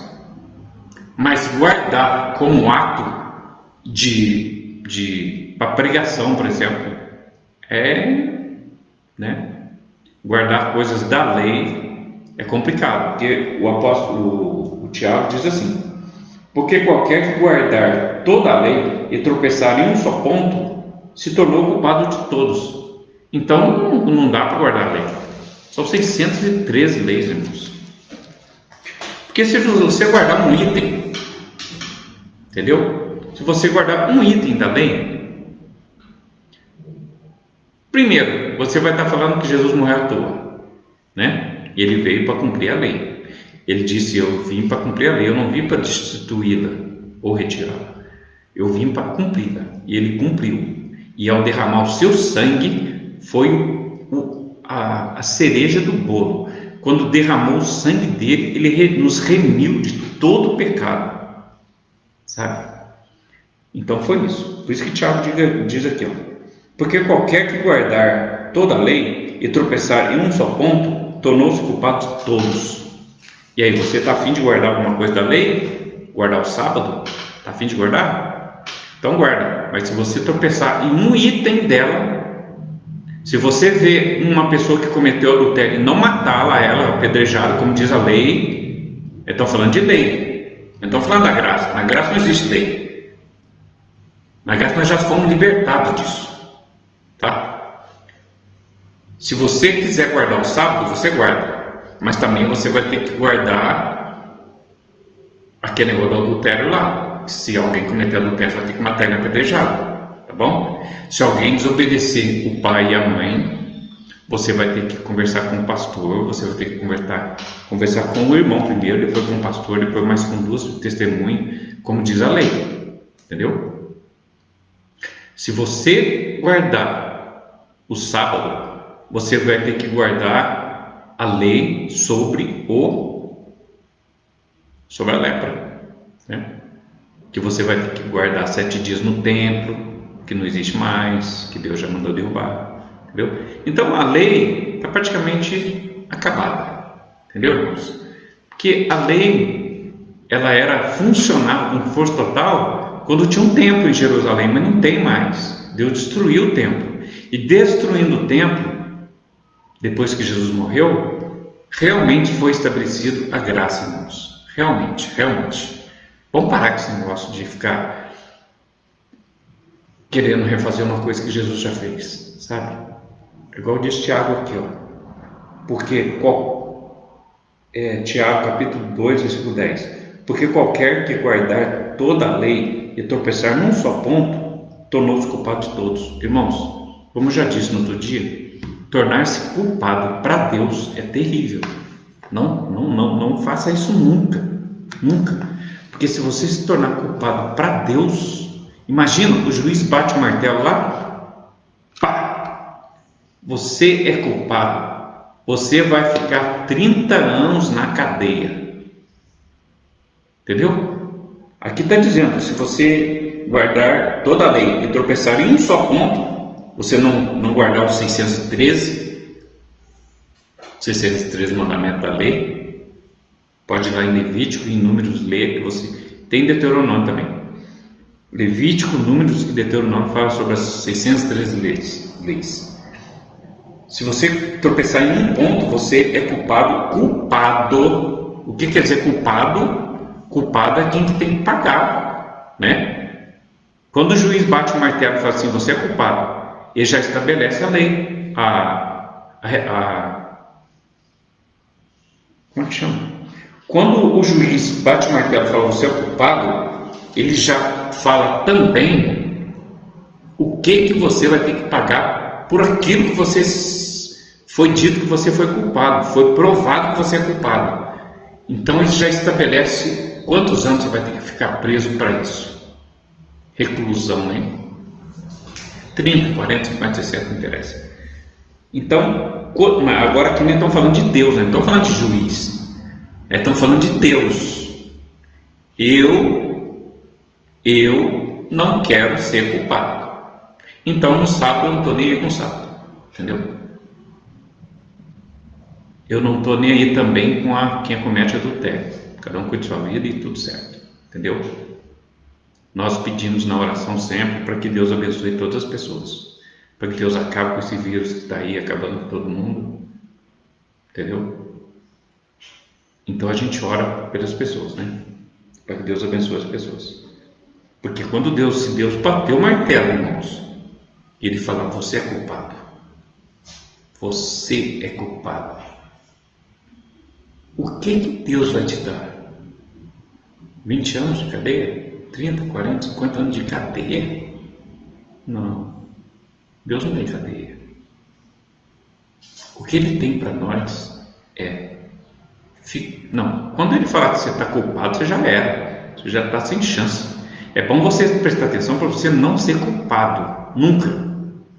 Mas guardar como ato para pregação, por exemplo, guardar coisas da lei é complicado, porque o apóstolo, o Tiago diz assim: porque qualquer que guardar toda a lei e tropeçar em um só ponto, se tornou culpado de todos. Então não dá para guardar a lei. São 613 leis, irmãos. Porque se você guardar um item, entendeu? Se você guardar um item da lei, primeiro, você vai estar falando que Jesus morreu à toa, né? E ele veio para cumprir a lei. Ele disse: eu vim para cumprir a lei, eu não vim para destituí-la ou retirá-la. Eu vim para cumpri-la. E ele cumpriu. E ao derramar o seu sangue, foi a cereja do bolo. Quando derramou o sangue dele, ele nos remiu de todo o pecado. Sabe? Então foi isso. Por isso que Tiago diz aqui, porque qualquer que guardar toda a lei e tropeçar em um só ponto, tornou-se culpado de todos. E aí, você está a fim de guardar alguma coisa da lei? Guardar o sábado? Está a fim de guardar? Então guarda. Mas se você tropeçar em um item dela, se você vê uma pessoa que cometeu adultério e não matá-la, ela apedrejada, como diz a lei, estão falando de lei. Não estão falando da graça. Na graça não existe lei. Na graça nós já fomos libertados disso. Tá? Se você quiser guardar o sábado, você guarda. Mas também você vai ter que guardar aquele negócio do adultério lá. Se alguém cometer adultério, você vai ter que matar ele apedrejado. Tá bom? Se alguém desobedecer o pai e a mãe, você vai ter que conversar com o pastor, você vai ter que conversar com o irmão primeiro, depois com o pastor, depois mais com duas testemunhas, como diz a lei. Entendeu? Se você guardar o sábado, você vai ter que guardar a lei sobre a lepra, né? Que você vai ter que guardar 7 dias no templo, que não existe mais, que Deus já mandou derrubar, entendeu? Então a lei está praticamente acabada, entendeu, irmãos? Porque a lei, ela era funcional com força total quando tinha um templo em Jerusalém, mas não tem mais. Deus destruiu o templo, e destruindo o templo, depois que Jesus morreu, realmente foi estabelecido a graça, irmãos. Realmente. Vamos parar com esse negócio de ficar querendo refazer uma coisa que Jesus já fez, sabe? Igual diz Tiago aqui, porque Tiago capítulo 2, versículo 10. Porque qualquer que guardar toda a lei e tropeçar num só ponto, tornou-se culpado de todos. Irmãos, como eu já disse no outro dia, tornar-se culpado para Deus é terrível. Não faça isso nunca. Porque se você se tornar culpado para Deus, imagina, o juiz bate o martelo lá, pá, você é culpado, você vai ficar 30 anos na cadeia. Entendeu? Aqui está dizendo, se você guardar toda a lei e tropeçar em um só ponto, você não guardar os 613 mandamentos da lei, pode ir lá em Levítico e em Números ler, que você tem Deuteronômio também. Levítico, Números e Deuteronômio falam sobre as 613 leis. Se você tropeçar em um ponto, você é culpado. O que quer dizer culpado? Culpado é quem tem que pagar, né? Quando o juiz bate o martelo e fala assim, você é culpado, ele já estabelece a lei, como é que chama? Quando o juiz bate o martelo e fala você é culpado, ele já fala também o que você vai ter que pagar por aquilo que você foi dito que você foi culpado, foi provado que você é culpado. Então ele já estabelece quantos anos você vai ter que ficar preso para isso. Reclusão, né? 30, 40, 50, 60, não interessa. Então, agora aqui nem estão falando de Deus, não estão falando de juiz. Estão falando de Deus. Eu não quero ser culpado. Então no sábado eu não estou nem aí com o sábado, entendeu? Eu não estou nem aí também com quem comete adultério. Cada um cuida de sua vida e tudo certo, entendeu? Nós pedimos na oração sempre para que Deus abençoe todas as pessoas, para que Deus acabe com esse vírus que está aí acabando com todo mundo, entendeu? Então a gente ora pelas pessoas, né? Para que Deus abençoe as pessoas. Porque se Deus bateu o martelo, irmãos, ele fala: você é culpado. Você é culpado. O que Deus vai te dar? 20 anos de cadeia? 30, 40, 50 anos de cadeia? Não. Deus não tem cadeia. O que Ele tem para nós é... Não, quando Ele falar que você está culpado, você já era. Você já está sem chance. É bom você prestar atenção para você não ser culpado. Nunca.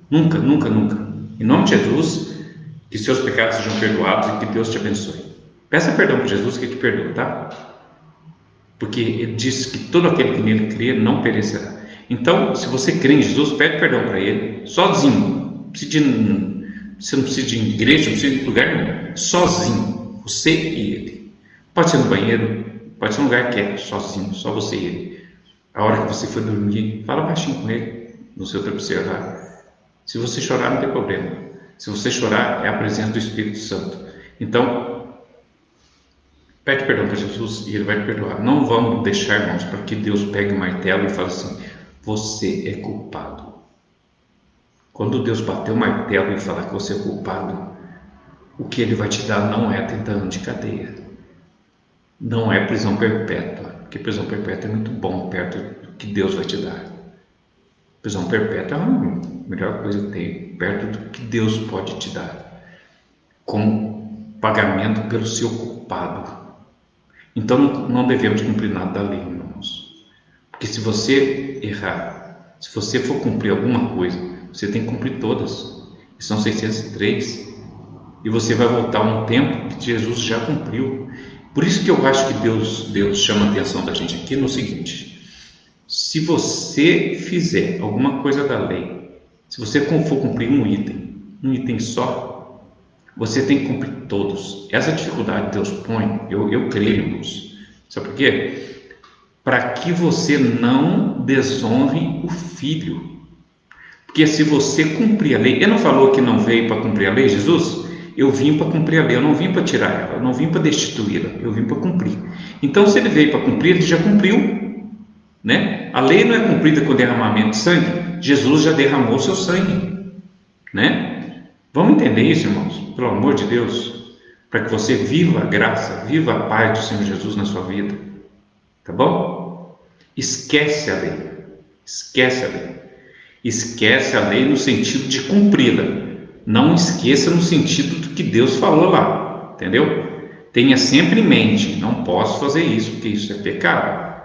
Nunca, nunca, nunca. Em nome de Jesus, que seus pecados sejam perdoados e que Deus te abençoe. Peça perdão para Jesus que te perdoa, tá? Porque Ele disse que todo aquele que nele crê não perecerá. Então, se você crê em Jesus, pede perdão para Ele, sozinho. Você não precisa de igreja, não precisa de lugar nenhum. Sozinho, você e Ele. Pode ser no banheiro, pode ser um lugar quieto, sozinho, só você e Ele. A hora que você for dormir, fala baixinho com Ele, no seu travesseiro lá. Se você chorar, não tem problema. Se você chorar, é a presença do Espírito Santo. Então, pede perdão para Jesus e Ele vai te perdoar. Não vamos deixar, irmãos, para que Deus pegue o martelo e fale assim: você é culpado. Quando Deus bater o martelo e falar que você é culpado, o que Ele vai te dar não é 30 anos de cadeia. Não é prisão perpétua, porque prisão perpétua é muito bom perto do que Deus vai te dar. Prisão perpétua é a melhor coisa que tem, perto do que Deus pode te dar, como pagamento pelo seu culpado. Então não devemos cumprir nada da lei, irmãos. Porque se você errar, se você for cumprir alguma coisa, você tem que cumprir todas. E são 603. E você vai voltar a um tempo que Jesus já cumpriu. Por isso que eu acho que Deus chama a atenção da gente aqui no seguinte: se você fizer alguma coisa da lei, se você for cumprir um item só, você tem que cumprir todos. Essa dificuldade Deus põe, eu creio, irmãos. Sabe por quê? Para que você não desonre o filho. Porque se você cumprir a lei, ele não falou que não veio para cumprir a lei, Jesus? Eu vim para cumprir a lei, eu não vim para tirar ela, eu não vim para destituí-la, eu vim para cumprir. Então, se ele veio para cumprir, ele já cumpriu, né? A lei não é cumprida com derramamento de sangue. Jesus já derramou seu sangue, né? Vamos entender isso, irmãos, pelo amor de Deus, para que você viva a graça, viva a paz do Senhor Jesus na sua vida, tá bom? Esquece a lei, esquece a lei, esquece a lei no sentido de cumpri-la, não esqueça no sentido do que Deus falou lá, entendeu? Tenha sempre em mente: não posso fazer isso, porque isso é pecado.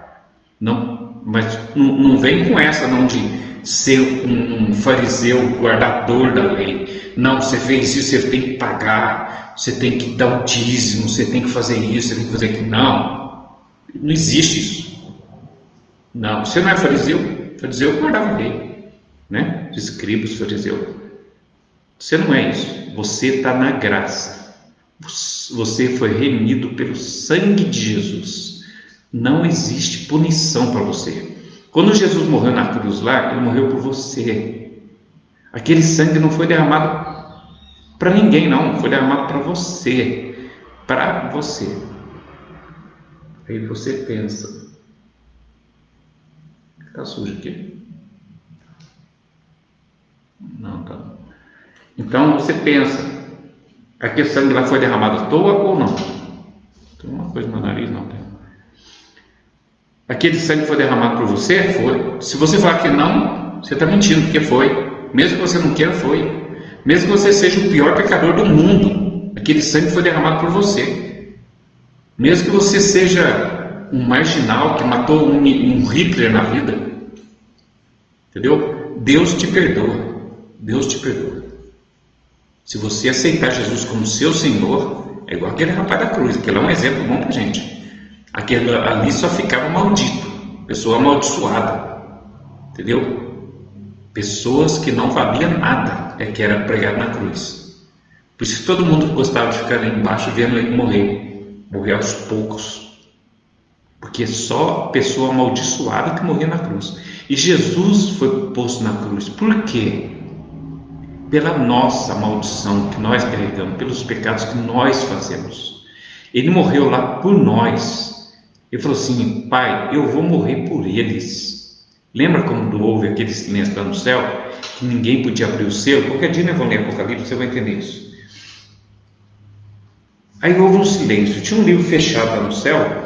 Não, mas não vem com essa não de ser um fariseu guardador da lei. Não, você fez isso, você tem que pagar, você tem que dar o dízimo, você tem que fazer isso, você tem que fazer aquilo. Não existe isso. Não, você não é fariseu. Fariseu guardava a lei, né? Os escribas, fariseu. Você não é isso. Você está na graça. Você foi remido pelo sangue de Jesus. Não existe punição para você. Quando Jesus morreu na cruz lá, Ele morreu por você. Aquele sangue não foi derramado para ninguém, não. Foi derramado para você. Para você. Aí você pensa: está sujo aqui? Não, tá. Então você pensa: aquele sangue lá foi derramado à toa ou não? Tem uma coisa no meu nariz, não tem. Aquele sangue foi derramado por você? Foi. Se você falar que não, você está mentindo, porque foi. Mesmo que você não queira, foi. Mesmo que você seja o pior pecador do mundo, aquele sangue foi derramado por você. Mesmo que você seja um marginal que matou um Hitler na vida, entendeu? Deus te perdoa. Deus te perdoa. Se você aceitar Jesus como seu Senhor, é igual aquele rapaz da cruz, que ele é um exemplo bom para a gente. Aquele ali só ficava maldito, pessoa amaldiçoada. Entendeu? Pessoas que não valiam nada é que era pregado na cruz. Por isso que todo mundo gostava de ficar ali embaixo vendo ele morrer aos poucos. Porque só pessoa amaldiçoada que morria na cruz. E Jesus foi posto na cruz. Por quê? Pela nossa maldição que nós carregamos, pelos pecados que nós fazemos. Ele morreu lá por nós. Ele falou assim: Pai, eu vou morrer por eles. Lembra quando houve aquele silêncio lá no céu, que ninguém podia abrir o selo? Qualquer dia nós vamos ler Apocalipse, você vai entender isso. Aí houve um silêncio. Tinha um livro fechado lá no céu,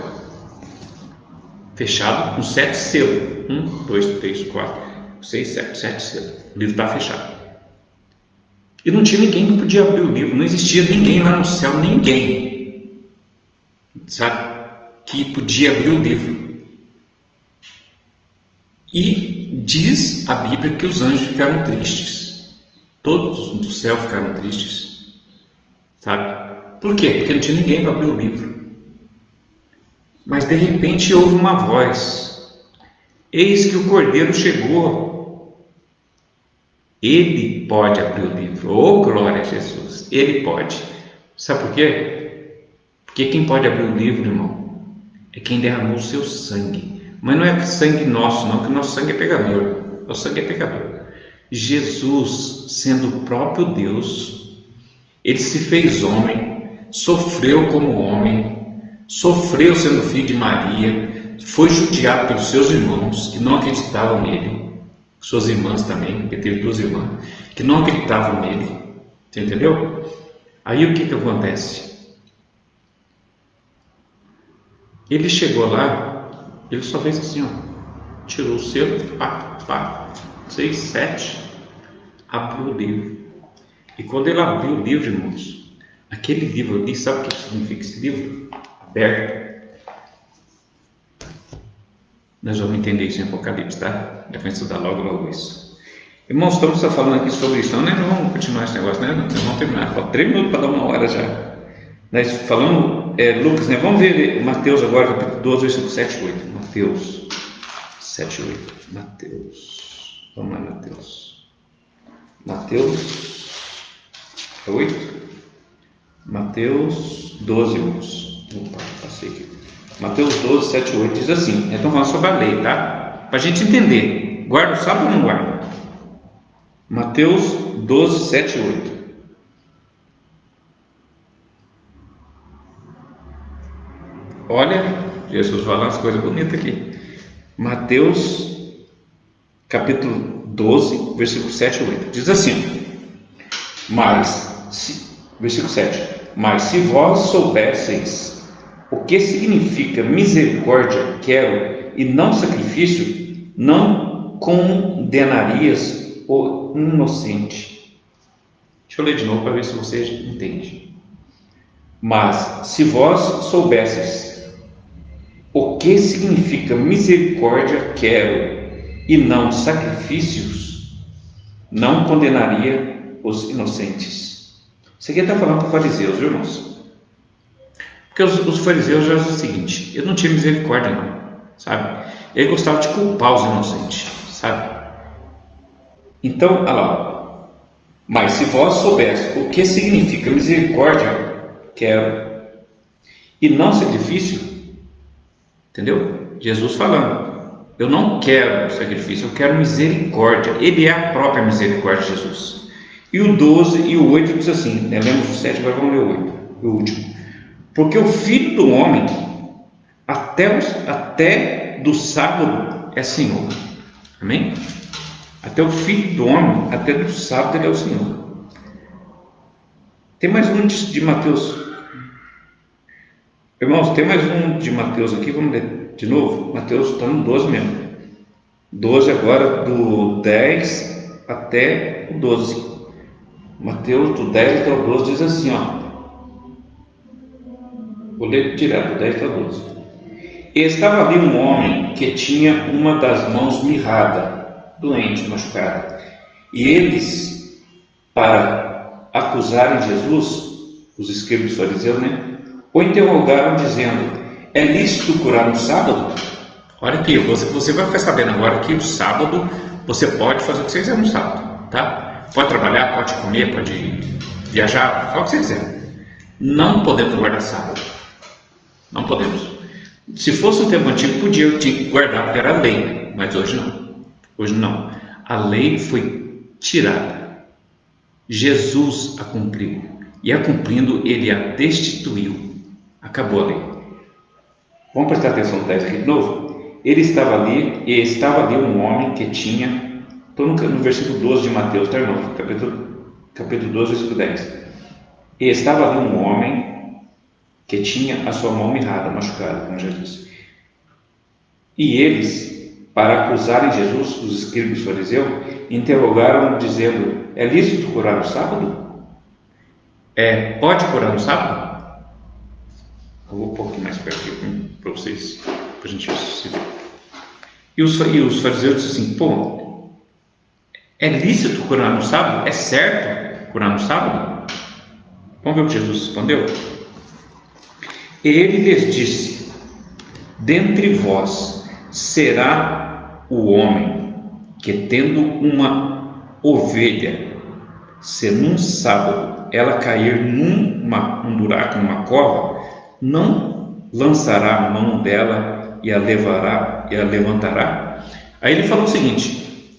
fechado com 7 selos. 1, 2, 3, 4, 6, 7 selos. O livro está fechado. E não tinha ninguém que podia abrir o livro. Não existia ninguém lá no céu, ninguém, sabe, que podia abrir o livro. E diz a Bíblia que os anjos ficaram tristes. Todos do céu ficaram tristes. Sabe? Por quê? Porque não tinha ninguém para abrir o livro. Mas de repente houve uma voz: eis que o Cordeiro chegou. Ele pode abrir o livro. Oh, glória a Jesus! Ele pode. Sabe por quê? Porque quem pode abrir o livro, irmão, é quem derramou o seu sangue. Mas não é sangue nosso, não, que o nosso sangue é pecador. O sangue é pecador. Jesus, sendo o próprio Deus, ele se fez homem, sofreu como homem, sofreu sendo filho de Maria, foi judiado pelos seus irmãos que não acreditavam nele, suas irmãs também, porque teve 2 irmãs que não acreditavam nele. Você entendeu? Aí o que acontece? Ele chegou lá, ele só fez assim, ó, tirou o selo, 6, 7, abriu o livro. E quando ele abriu o livro, irmãos, aquele livro ali, sabe o que significa esse livro? Aberto. Nós vamos entender isso em Apocalipse, tá? Já vai estudar logo isso. Irmãos, estamos falando aqui sobre isso, né? Não vamos continuar esse negócio, né? Nós vamos terminar. Falta 3 minutos para dar 1 hora já. Nós falamos, Lucas, né? Vamos ver Mateus agora, capítulo 12, versículo 7 e 8. Mateus 7 e 8. Mateus. Vamos lá, Mateus. Mateus 8. Mateus 12, irmãos. Opa, passei aqui. Mateus 12, 7 e 8 diz assim. Então vamos sobre a lei, tá? Para a gente entender. Guarda o sábado ou não guarda? Mateus 12, 7 e 8. Olha, Jesus fala umas coisas bonitas aqui. Mateus capítulo 12, versículo 7 e 8. Diz assim: versículo 7. Mas se vós soubesseis o que significa misericórdia quero e não sacrifício, não condenarias o inocente. Deixa eu ler de novo para ver se você entende. Mas se vós soubesseis o que significa misericórdia quero e não sacrifícios, não condenaria os inocentes. Isso aqui está falando para os fariseus, viu, irmãos? Porque os fariseus já dizem o seguinte: eu não tinha misericórdia não, sabe? Ele gostava de culpar os inocentes, sabe? Então, olha lá. Mas se vós soubesse o que significa misericórdia quero e não sacrifício, entendeu? Jesus falando: eu não quero sacrifício, eu quero misericórdia. Ele é a própria misericórdia de Jesus. E o 12 e o 8 diz assim, né? Lemos o 7, agora vamos ler o 8, o último. Porque o Filho do Homem até do sábado é Senhor. Amém? Até o Filho do Homem, até do sábado ele é o Senhor. Tem mais um de Mateus. Irmãos, tem mais um de Mateus aqui, vamos ler de novo. Mateus está no 12 mesmo. 12 agora, do 10 até o 12. Mateus, do 10 até o 12, diz assim, ó. Vou ler direto, do 10 até o 12. E estava ali um homem que tinha uma das mãos mirrada, doente, machucada. E eles, para acusarem Jesus, os escribas e fariseus, né, o interrogaram dizendo: é lícito curar no sábado? Olha aqui, você vai ficar sabendo agora que o sábado você pode fazer o que você quiser no sábado, tá? Pode trabalhar, pode comer, pode viajar, faz o que você quiser. Não podemos guardar sábado. Não podemos. Se fosse o tempo antigo, podia guardar, porque era lei, mas hoje não. Hoje não. A lei foi tirada. Jesus a cumpriu. E a cumprindo, ele a destituiu. Acabou a lei. Vamos prestar atenção no texto aqui de novo? Ele estava ali, e estava ali um homem que tinha. Estou no versículo 12 de Mateus, tá, irmão? Capítulo 12, versículo 10. E estava ali um homem que tinha a sua mão mirrada, machucada, como já disse. E eles, para acusarem Jesus, os escribas e os fariseus, interrogaram, dizendo: é lícito curar no sábado? Pode curar no sábado? Eu vou um pouquinho mais perto aqui para vocês, para a gente se ver. E os fariseus disseram assim: pô, é lícito curar no sábado? É certo curar no sábado? Vamos ver o que Jesus respondeu? Ele lhes disse: dentre vós será o homem que, tendo uma ovelha, se num sábado ela cair num buraco, numa cova, não lançará a mão dela e a levantará? Aí ele falou o seguinte: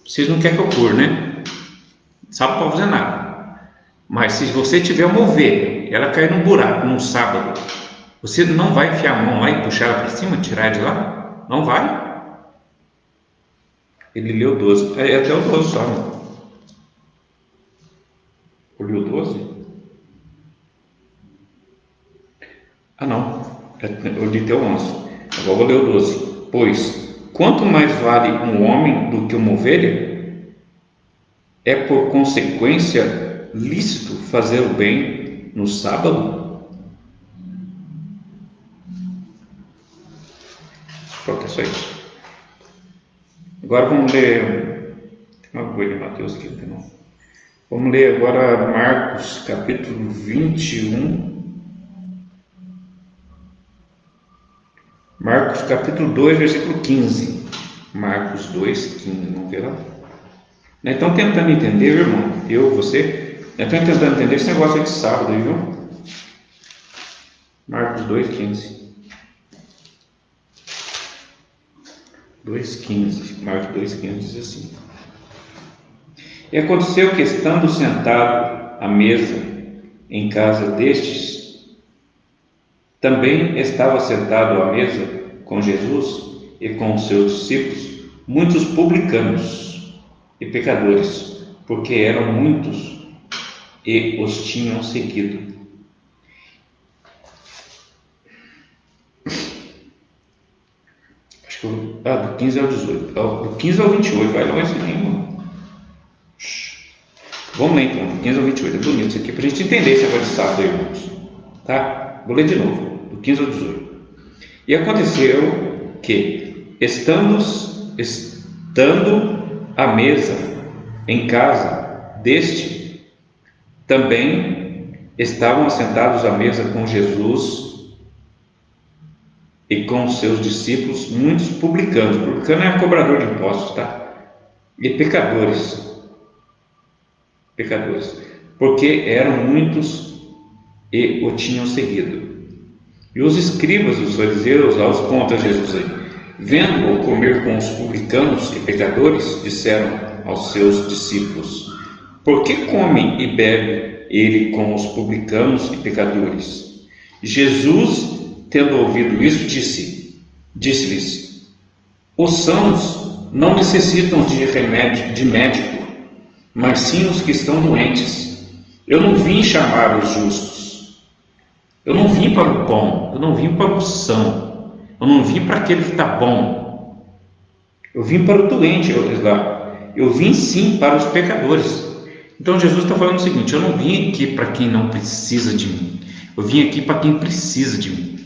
vocês não querem que eu cure, né? Sábado não pode fazer nada. Mas se você tiver uma ovelha e ela cair num buraco num sábado, você não vai enfiar a mão lá e puxar ela para cima, tirar de lá? Não vai? Ele leu 12, até o 12 só, né? Eu li o 12? Ah, não, eu li até o 11. Agora eu vou ler o 12. Pois, quanto mais vale um homem do que uma ovelha? É por consequência lícito fazer o bem no sábado? Pronto, é só isso. Agora vamos ler. Tem uma coisa de Mateus aqui, não. Vamos ler agora Marcos, capítulo 21. Marcos, capítulo 2, versículo 15. Marcos 2, 15. Vamos ver lá. Nós estamos tentando entender, irmão, você, nós estamos tentando entender esse negócio aí de sábado, aí, viu? Marcos 2,15. 2,15. Marcos 2,15 diz assim: e aconteceu que, estando sentado à mesa em casa destes, também estava sentado à mesa com Jesus e com os seus discípulos muitos publicanos e pecadores, porque eram muitos e os tinham seguido. Acho que do 15 ao 18, do 15 ao 28, vai lá esse livro. Vamos ler então, do 15 ao 28, é bonito isso aqui, para a gente entender esse negócio de sábado, irmãos. Tá? Vou ler de novo, do 15 ao 18. E aconteceu que, estando à mesa em casa deste, também estavam assentados à mesa com Jesus e com os seus discípulos muitos publicanos. Publicano é cobrador de impostos, tá? E pecadores, porque eram muitos e o tinham seguido. E os escribas e os fariseus, aos contra Jesus aí, vendo-o comer com os publicanos e pecadores, disseram aos seus discípulos: por que come e bebe ele com os publicanos e pecadores? Jesus, tendo ouvido isso, disse-lhes: os sãos não necessitam de remédio, de médico, mas sim os que estão doentes. Eu não vim chamar os justos. Eu não vim para o bom, eu não vim para o são, eu não vim para aquele que está bom. Eu vim para o doente, eu vim sim para os pecadores. Então Jesus está falando o seguinte: eu não vim aqui para quem não precisa de mim, eu vim aqui para quem precisa de mim.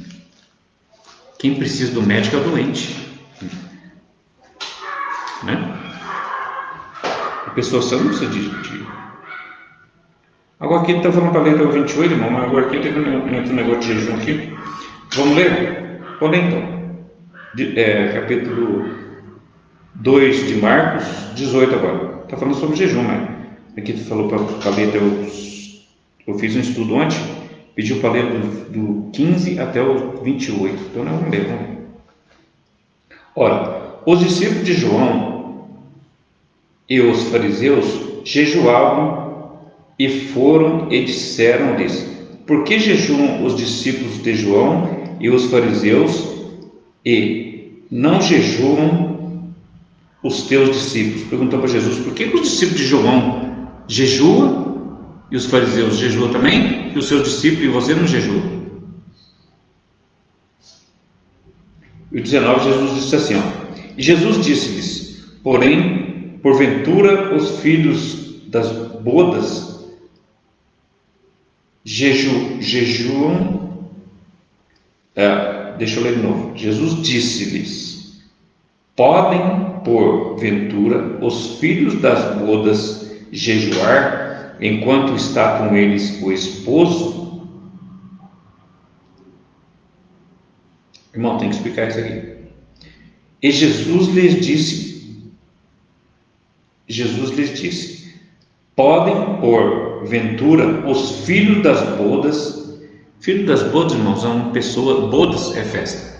Quem precisa do médico é o doente, né? A pessoa sã não precisa de. Agora aqui ele está falando para ler até o 28, irmão, mas agora aqui tem um negócio de jejum aqui. Vamos ler? Vamos ler então. capítulo 2 de Marcos, 18 agora. Está falando sobre jejum, né? Aqui tu falou para ler, eu fiz um estudo ontem, pediu para ler do 15 até o 28. Então nós vamos ler. Ora, os discípulos de João e os fariseus jejuavam e foram e disseram-lhes: por que jejuam os discípulos de João e os fariseus e não jejuam os teus discípulos? Perguntou para Jesus: por que os discípulos de João jejuam e os fariseus jejuam também, e os seus discípulos e você não jejua? E o 19, Jesus disse assim, e Jesus disse-lhes: porém, porventura os filhos das bodas jejuam. Deixa eu ler de novo. Jesus disse-lhes: podem, porventura, os filhos das bodas jejuar enquanto está com eles o esposo? Irmão, tem que explicar isso aqui. E Jesus lhes disse: podem, porventura, os filhos das bodas. Filho das bodas, irmãos, é uma pessoa. Bodas é festa.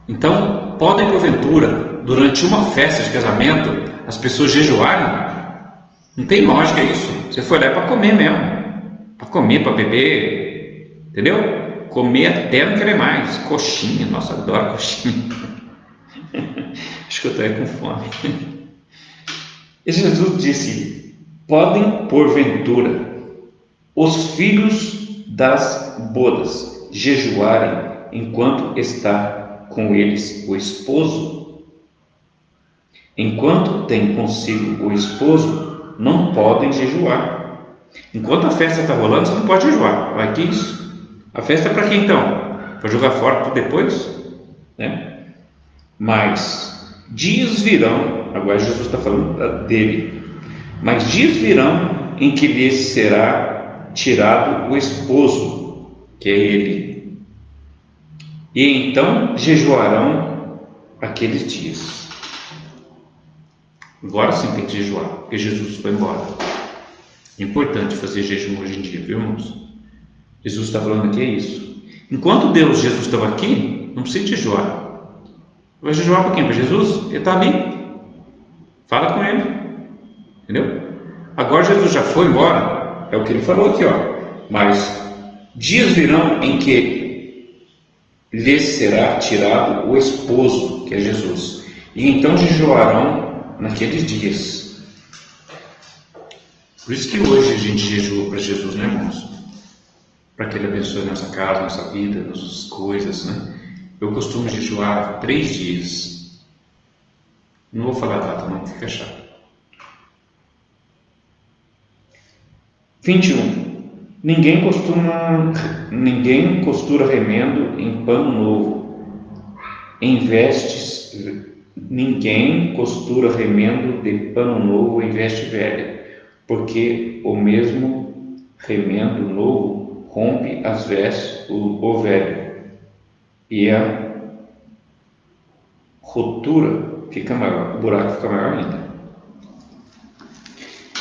Então, podem, porventura, durante uma festa de casamento, as pessoas jejuarem? Não tem lógica isso. Você foi lá para comer mesmo, para comer, para beber, entendeu? Comer até não querer mais. Coxinha, nossa, adoro coxinha. Acho que eu estou com fome. E Jesus disse: podem, porventura, os filhos das bodas jejuarem enquanto está com eles o esposo? Enquanto tem consigo o esposo, não podem jejuar. Enquanto a festa está rolando, você não pode jejuar. Vai que isso? A festa é para quem então? Para jogar fora tudo depois? Né? Mas dias virão, agora Jesus está falando dele, mas dias virão em que lhes será tirado o esposo, que é ele, e então jejuarão aqueles dias. Agora sim tem que jejuar, porque Jesus foi embora. É importante fazer jejum hoje em dia, viu, irmãos? Jesus está falando aqui, é isso. Enquanto Jesus estava aqui, não precisa jejuar. Vai jejuar para quem? Para Jesus? Ele está ali. Fala com ele. Entendeu? Agora Jesus já foi embora. É o que ele falou aqui, Mas dias virão em que lhes será tirado o esposo, que é Jesus. E então jejuarão naqueles dias. Por isso que hoje a gente jejua para Jesus, né, irmãos? Para que Ele abençoe nossa casa, nossa vida, nossas coisas, né? Eu costumo jejuar 3 dias. Não vou falar a data, não, fica chato. 21. Ninguém costura remendo em pano novo, em vestes. Ninguém costura remendo de pano novo em veste velha, porque o mesmo remendo novo rompe as vestes o velho, e a rotura fica maior, o buraco fica maior ainda.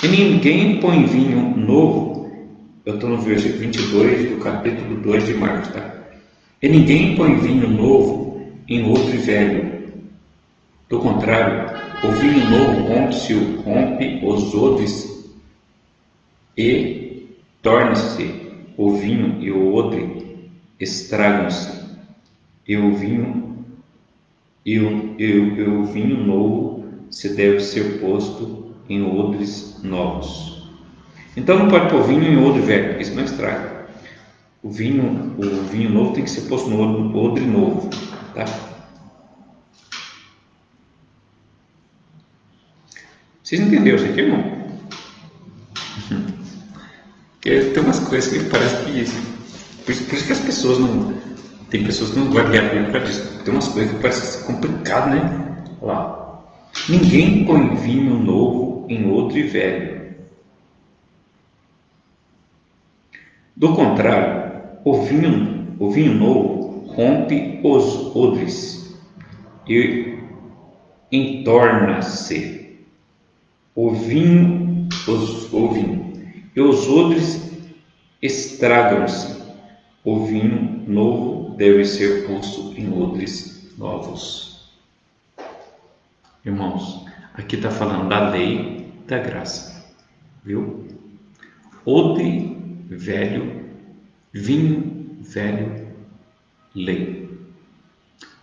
E ninguém põe vinho novo, eu estou no versículo 22 do capítulo 2 de Marcos, tá? E ninguém põe vinho novo em outro velho. Do contrário, o vinho novo rompe os odres e torna-se o vinho e o odre estragam-se, e o vinho novo se deve ser posto em odres novos. Então não pode pôr vinho em odre velho, porque isso não estraga. O vinho novo tem que ser posto no odre novo, tá? Vocês entenderam isso aqui, irmão? Porque tem umas coisas que parece que... Por isso que as pessoas não... Tem pessoas que não guardam a Bíblia por causa disso. Tem umas coisas que parecem complicado, né? Olha lá. Ninguém põe vinho novo em odre velho. Do contrário, o vinho novo rompe os odres e entorna-se o vinho, e os odres estragam-se. O vinho novo deve ser posto em odres novos. Irmãos, aqui está falando da lei da graça, viu? Odre velho, vinho velho, lei.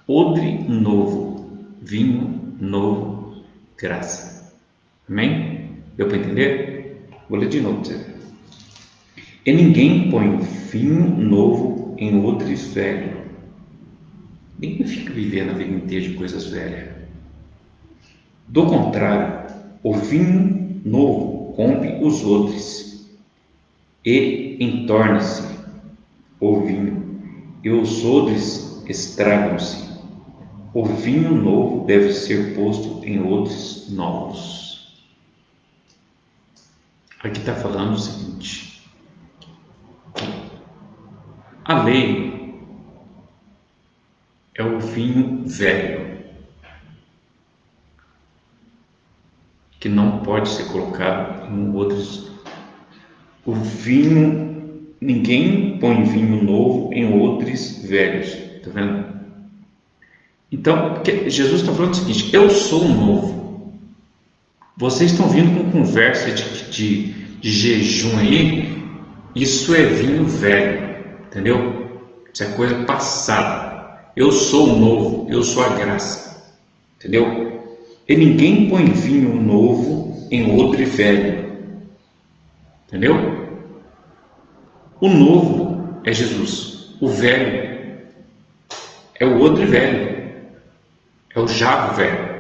Odre novo, vinho novo, graça. Amém? Deu para entender? Vou ler de novo. E ninguém põe vinho novo em odre velho. Ninguém fica vivendo a vida inteira de coisas velhas. Do contrário, o vinho novo rompe os odres e entorna-se o vinho, e os odres estragam-se. O vinho novo deve ser posto em odres novos. Aqui está falando o seguinte: a lei é o vinho velho, que não pode ser colocado em odres. O vinho, ninguém põe vinho novo em odres velhos. Está vendo? Então, Jesus está falando o seguinte: eu sou novo. Vocês estão vindo com conversa de jejum aí. Isso é vinho velho, entendeu? Isso é coisa passada. Eu sou novo, eu sou a graça, entendeu? E ninguém põe vinho novo em odre velho, entendeu? O novo é Jesus, o velho é o odre velho, é o jarro velho.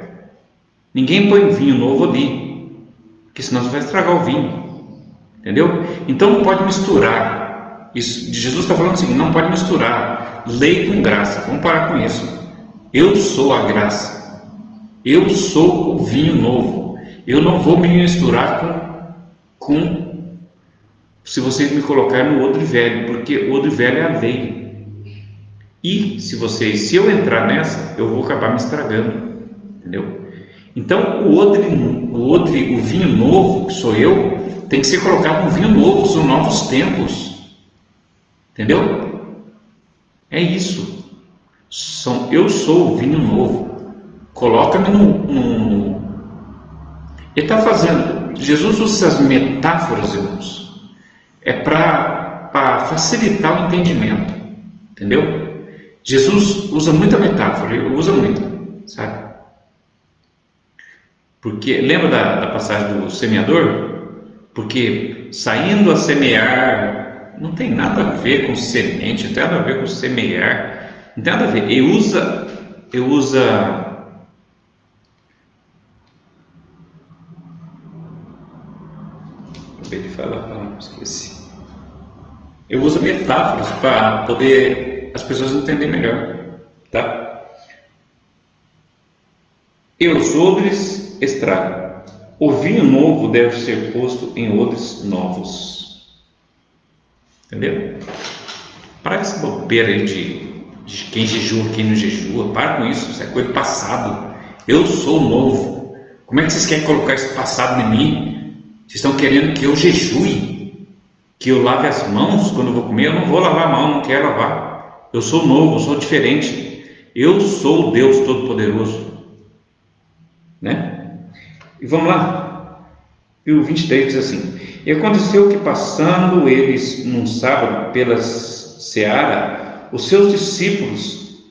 Ninguém põe vinho novo ali, porque senão você vai estragar o vinho, entendeu? Então não pode misturar. Isso, Jesus está falando assim, não pode misturar lei com graça. Vamos parar com isso. Eu sou a graça. Eu sou o vinho novo. Eu não vou me misturar com se vocês me colocarem no odre velho, porque o odre velho é a lei. E se eu entrar nessa, eu vou acabar me estragando, entendeu? Então o vinho novo, que sou eu, tem que ser colocado no vinho novo, são novos tempos, entendeu? É isso. Eu sou o vinho novo. Coloca-me no. Ele está fazendo. Jesus usa essas metáforas, irmãos, é para facilitar o entendimento, entendeu? Jesus usa muita metáfora, ele usa muito, sabe? Porque lembra da passagem do semeador? Porque saindo a semear não tem nada a ver com semente, não tem nada a ver com semear, não tem nada a ver. Ele usa acabei de falar, esqueci. Eu uso metáforas para poder as pessoas entenderem melhor, tá? E os odres estragam. O vinho novo deve ser posto em odres novos. Entendeu? Para essa bobeira aí de quem jejua, quem não jejua. Para com isso é coisa do passado. Eu sou novo. Como é que vocês querem colocar esse passado em mim? Vocês estão querendo que eu jejue? Que eu lave as mãos quando eu vou comer? Eu não vou lavar a mão, não quero lavar. Eu sou novo, eu sou diferente. Eu sou o Deus Todo-Poderoso. Né? E vamos lá. E o 23 diz assim: E aconteceu que, passando eles num sábado pela seara, os seus discípulos,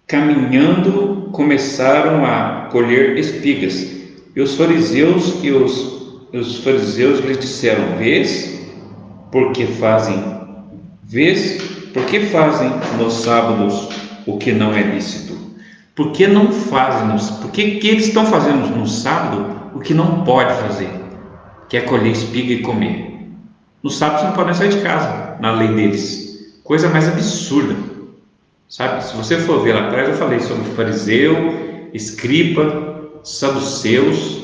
caminhando, começaram a colher espigas. E os fariseus lhes disseram: Vês por que fazem nos sábados o que não é lícito? Por que não fazem? Por que eles estão fazendo no sábado o que não pode fazer? Que é colher espiga e comer. No sábado vocês não podem sair de casa, na lei deles. Coisa mais absurda, sabe? Se você for ver lá atrás, eu falei sobre fariseu, escriba, saduceus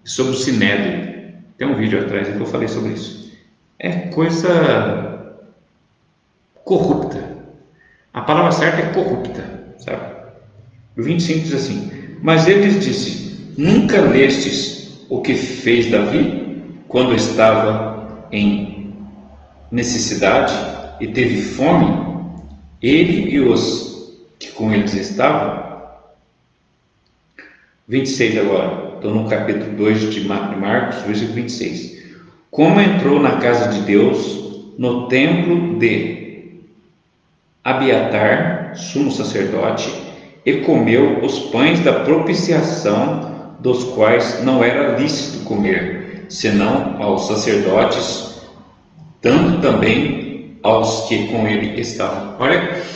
e sobre o sinédrio. Tem um vídeo atrás que eu falei sobre isso. É coisa corrupta. A palavra certa é corrupta, sabe? O 25 diz assim: Mas ele lhes disse: Nunca lestes o que fez Davi quando estava em necessidade e teve fome, ele e os que com eles estavam? 26 agora, estou no capítulo 2 de Marcos, versículo 26. Como entrou na casa de Deus, no templo de Abiatar, sumo sacerdote, e comeu os pães da propiciação, dos quais não era lícito comer, senão aos sacerdotes, dando também aos que com ele estavam. Olha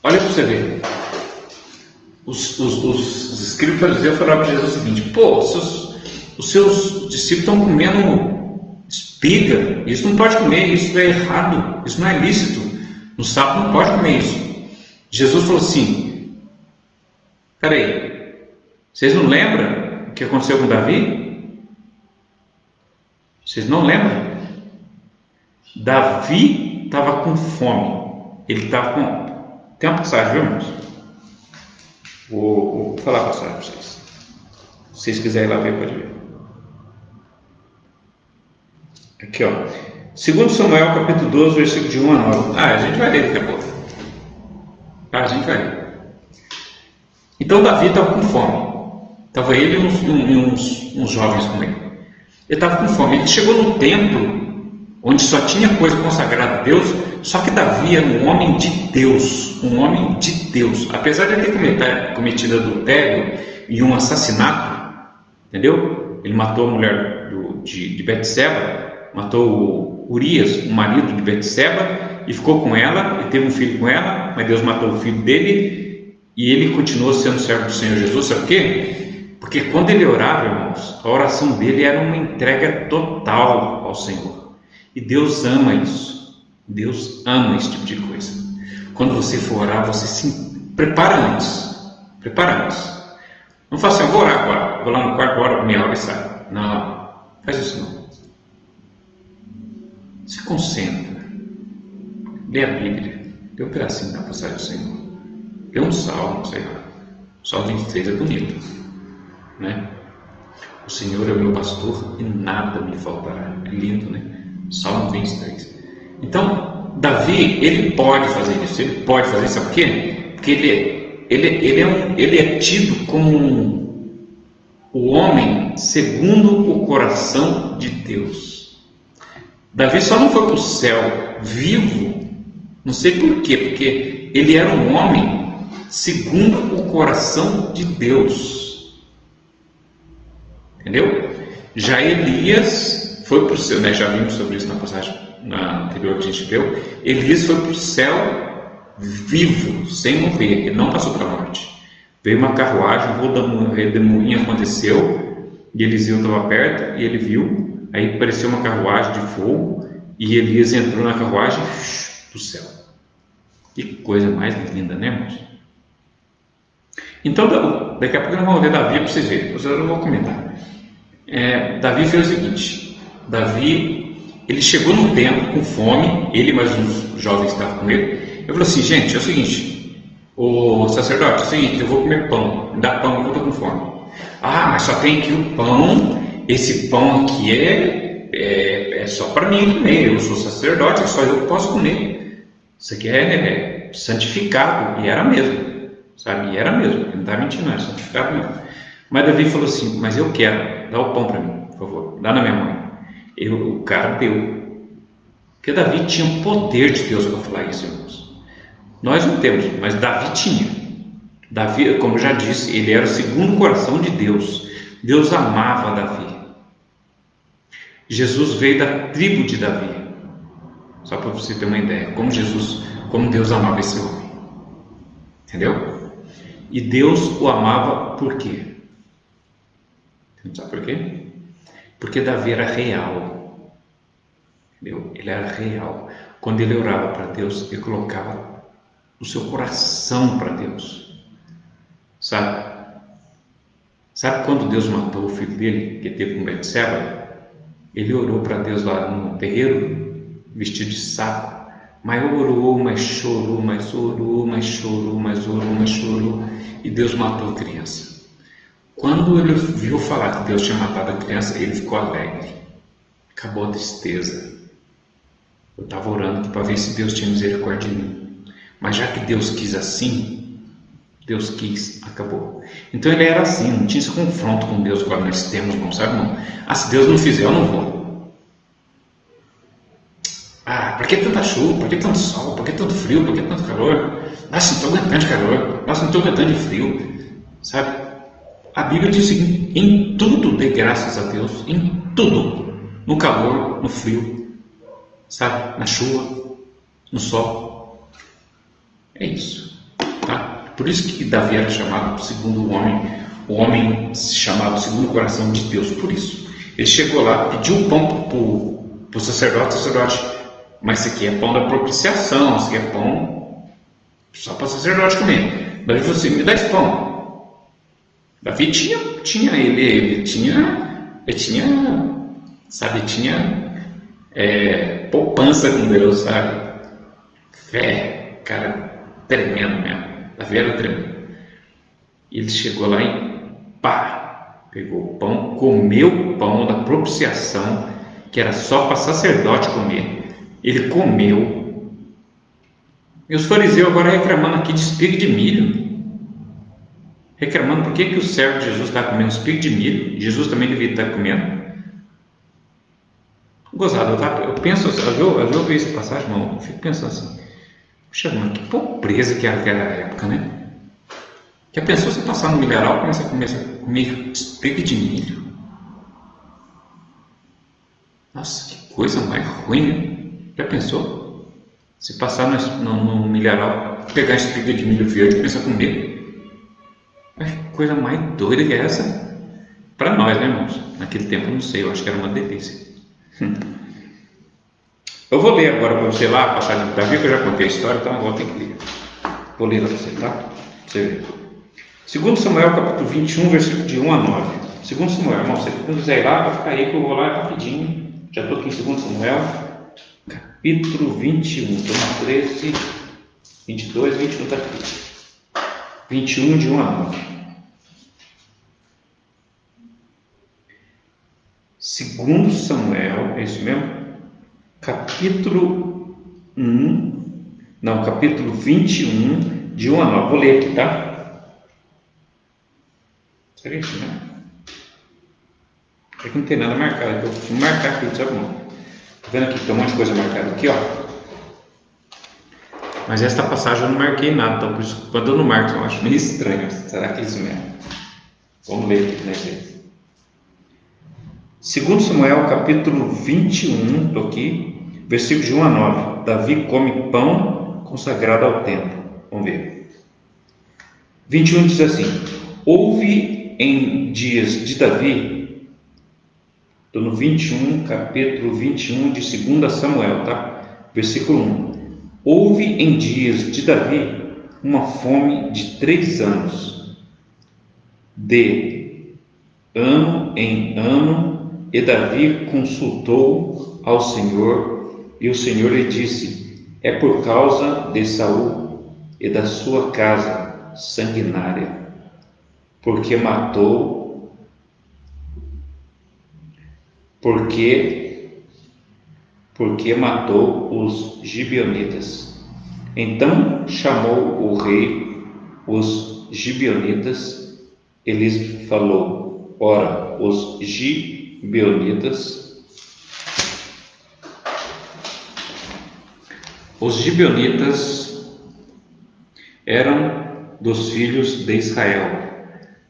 para você ver. Os escribas fariseus falaram para Jesus o seguinte: pô, os seus discípulos estão comendo espiga, isso não pode comer, isso é errado, isso não é lícito, no sábado não pode comer isso. Jesus falou assim: peraí, vocês não lembram o que aconteceu com Davi? Vocês não lembram? Davi estava com fome, ele estava com... Tem uma passagem, viu, irmãos? Vou falar a passagem para vocês. Se vocês quiserem ir lá ver, pode ver. Aqui, ó. 2 Samuel, capítulo 12, versículo de 1 a 9. A gente vai ler daqui a pouco. A gente vai ler. Então, Davi estava com fome. Estava ele e uns jovens com ele. Ele estava com fome. Ele chegou no templo, onde só tinha coisa consagrada a Deus, só que Davi era um homem de Deus. Um homem de Deus. Apesar de ele ter cometido adultério e um assassinato, entendeu? Ele matou a mulher de Betseba, matou o Urias, o marido de Betseba, e ficou com ela, e teve um filho com ela, mas Deus matou o filho dele, e ele continuou sendo servo do Senhor Jesus. Sabe por quê? Porque quando ele orava, irmãos, a oração dele era uma entrega total ao Senhor. E Deus ama isso. Deus ama esse tipo de coisa. Quando você for orar, você se prepara antes. Prepara antes. Não faça assim: eu vou orar agora, vou lá no quarto, oro, meia hora e sai. Não, faz isso não. Se concentra. Lê a Bíblia. Lê um pedacinho da passagem do Senhor. Lê um salmo, sei lá. O salmo 23 é bonito, né? O Senhor é o meu pastor e nada me faltará. É lindo, né? Salmo 23. Então, Davi, ele pode fazer isso. Ele pode fazer isso, sabe por quê? Porque ele é tido como o homem segundo o coração de Deus. Davi só não foi para o céu vivo, não sei por quê, porque ele era um homem segundo o coração de Deus. Entendeu? Já Elias foi para o céu, né? Já vimos sobre isso na passagem anterior que a gente viu. Elias foi para o céu vivo, sem morrer, ele não passou para a morte. Veio uma carruagem, o voo da redemoinha aconteceu, e Eliseu estava perto, e ele viu, aí apareceu uma carruagem de fogo, e Elias entrou na carruagem do céu. Que coisa mais linda, né, irmãos? Então, daqui a pouco nós vamos ver Davi para vocês verem, eu não vou comentar. Davi fez o seguinte: Davi, ele chegou no templo com fome, ele e mais uns jovens que estavam com ele. Eu falei assim: gente, é o seguinte, o sacerdote, é o seguinte, eu vou comer pão, me dá pão, eu estou com fome. Ah, mas só tem aqui o pão, esse pão aqui é só para mim comer, eu sou sacerdote, só eu posso comer. Isso aqui é santificado, e era mesmo, sabe? E era mesmo, ele não está mentindo, é santificado mesmo. Mas Davi falou assim: mas eu quero, dá o pão para mim, por favor, dá na minha mão. O cara deu, porque Davi tinha o poder de Deus para falar isso, irmãos. Nós não temos, mas Davi tinha. Davi, como eu já disse, ele era o segundo coração de Deus. Deus amava Davi. Jesus veio da tribo de Davi. Só para você ter uma ideia, como Deus amava esse homem. Entendeu? E Deus o amava por quê? Você não sabe por quê? Porque Davi era real. Entendeu? Ele era real. Quando ele orava para Deus, ele colocava o seu coração para Deus. Sabe quando Deus matou o filho dele, que teve com Betseba? Ele orou para Deus lá no terreiro, vestido de saco, Mas orou, mas chorou, mas orou, mas chorou, mas orou, mas chorou, e Deus matou a criança. Quando ele viu falar que Deus tinha matado a criança, ele ficou alegre. Acabou a tristeza. Eu estava orando para ver se Deus tinha misericórdia de mim. Mas já que Deus quis assim, Deus quis, acabou. Então ele era assim, não tinha esse confronto com Deus igual nós temos, não sabe? Não. Ah, se Deus não fizer, eu não vou. Ah, por que tanta chuva? Por que tanto sol? Por que tanto frio? Por que tanto calor? Nossa, não estou aguentando de calor. Nossa, não estou aguentando de frio. Sabe? A Bíblia diz o seguinte: em tudo dê graças a Deus, em tudo. No calor, no frio, sabe? Na chuva, no sol. É isso. Tá? Por isso que Davi era chamado segundo o homem chamado segundo o coração de Deus. Por isso. Ele chegou lá, pediu pão para o sacerdote, mas isso aqui é pão da propiciação, isso aqui é pão só para o sacerdote comer. Davi falou assim: me dá esse pão. Davi tinha poupança com Deus, sabe? Fé, cara, tremendo mesmo. Davi era tremendo. Ele chegou lá e pá, pegou o pão, comeu o pão da propiciação, que era só para sacerdote comer. Ele comeu. E os fariseus agora reclamando aqui de espiga de milho. Reclamando por que o servo de Jesus está comendo espiga de milho. Jesus também devia estar comendo. Gozado, eu penso, eu vi essa passagem, irmão, eu fico pensando assim: puxa, mano, que pobreza que era aquela época, né? Já pensou você passar no milharal e começa a comer espiga de milho? Nossa, que coisa mais ruim, né? Já pensou? Se passar no milharal, pegar espiga de milho verde e começar a comer? Que coisa mais doida que é essa? Para nós, né, irmãos? Naquele tempo, não sei, eu acho que era uma delícia. Eu vou ler agora para você lá a passagem de Davi, que eu já contei a história, então agora tem que ler. Vou ler para você, tá? Pra você ver. 2 Samuel, capítulo 21, versículo de 1 a 9. 2 Samuel, irmão, se você quiser ir lá, vai ficar aí que eu vou lá rapidinho. Já estou aqui em 2 Samuel, capítulo 21. Estou na 13, 22, 21 está aqui. 21, de 1 a 9. 2 Samuel, é isso mesmo? Capítulo 21, de 1 a 9. Vou ler aqui, tá? Seria isso, né? É que não tem nada marcado aqui. Eu vou marcar aqui, sabe, irmão? Tá vendo aqui que tem um monte de coisa marcada aqui, ó? Mas esta passagem eu não marquei nada, então por isso, quando eu não marco, eu acho meio estranho. Será que é isso mesmo? Vamos ler aqui, né, gente? 2 Samuel, capítulo 21, estou aqui, versículo de 1 a 9. Davi come pão consagrado ao templo. Vamos ver. 21 diz assim: houve em dias de Davi, estou no 21, capítulo 21 de 2 Samuel, tá? Versículo 1. Houve em dias de Davi uma fome de 3 anos, de ano em ano, e Davi consultou ao Senhor, e o Senhor lhe disse: é por causa de Saul e da sua casa sanguinária, porque matou os gibeonitas. Então chamou o rei os gibeonitas e lhes falou: ora, os gibeonitas eram dos filhos de Israel,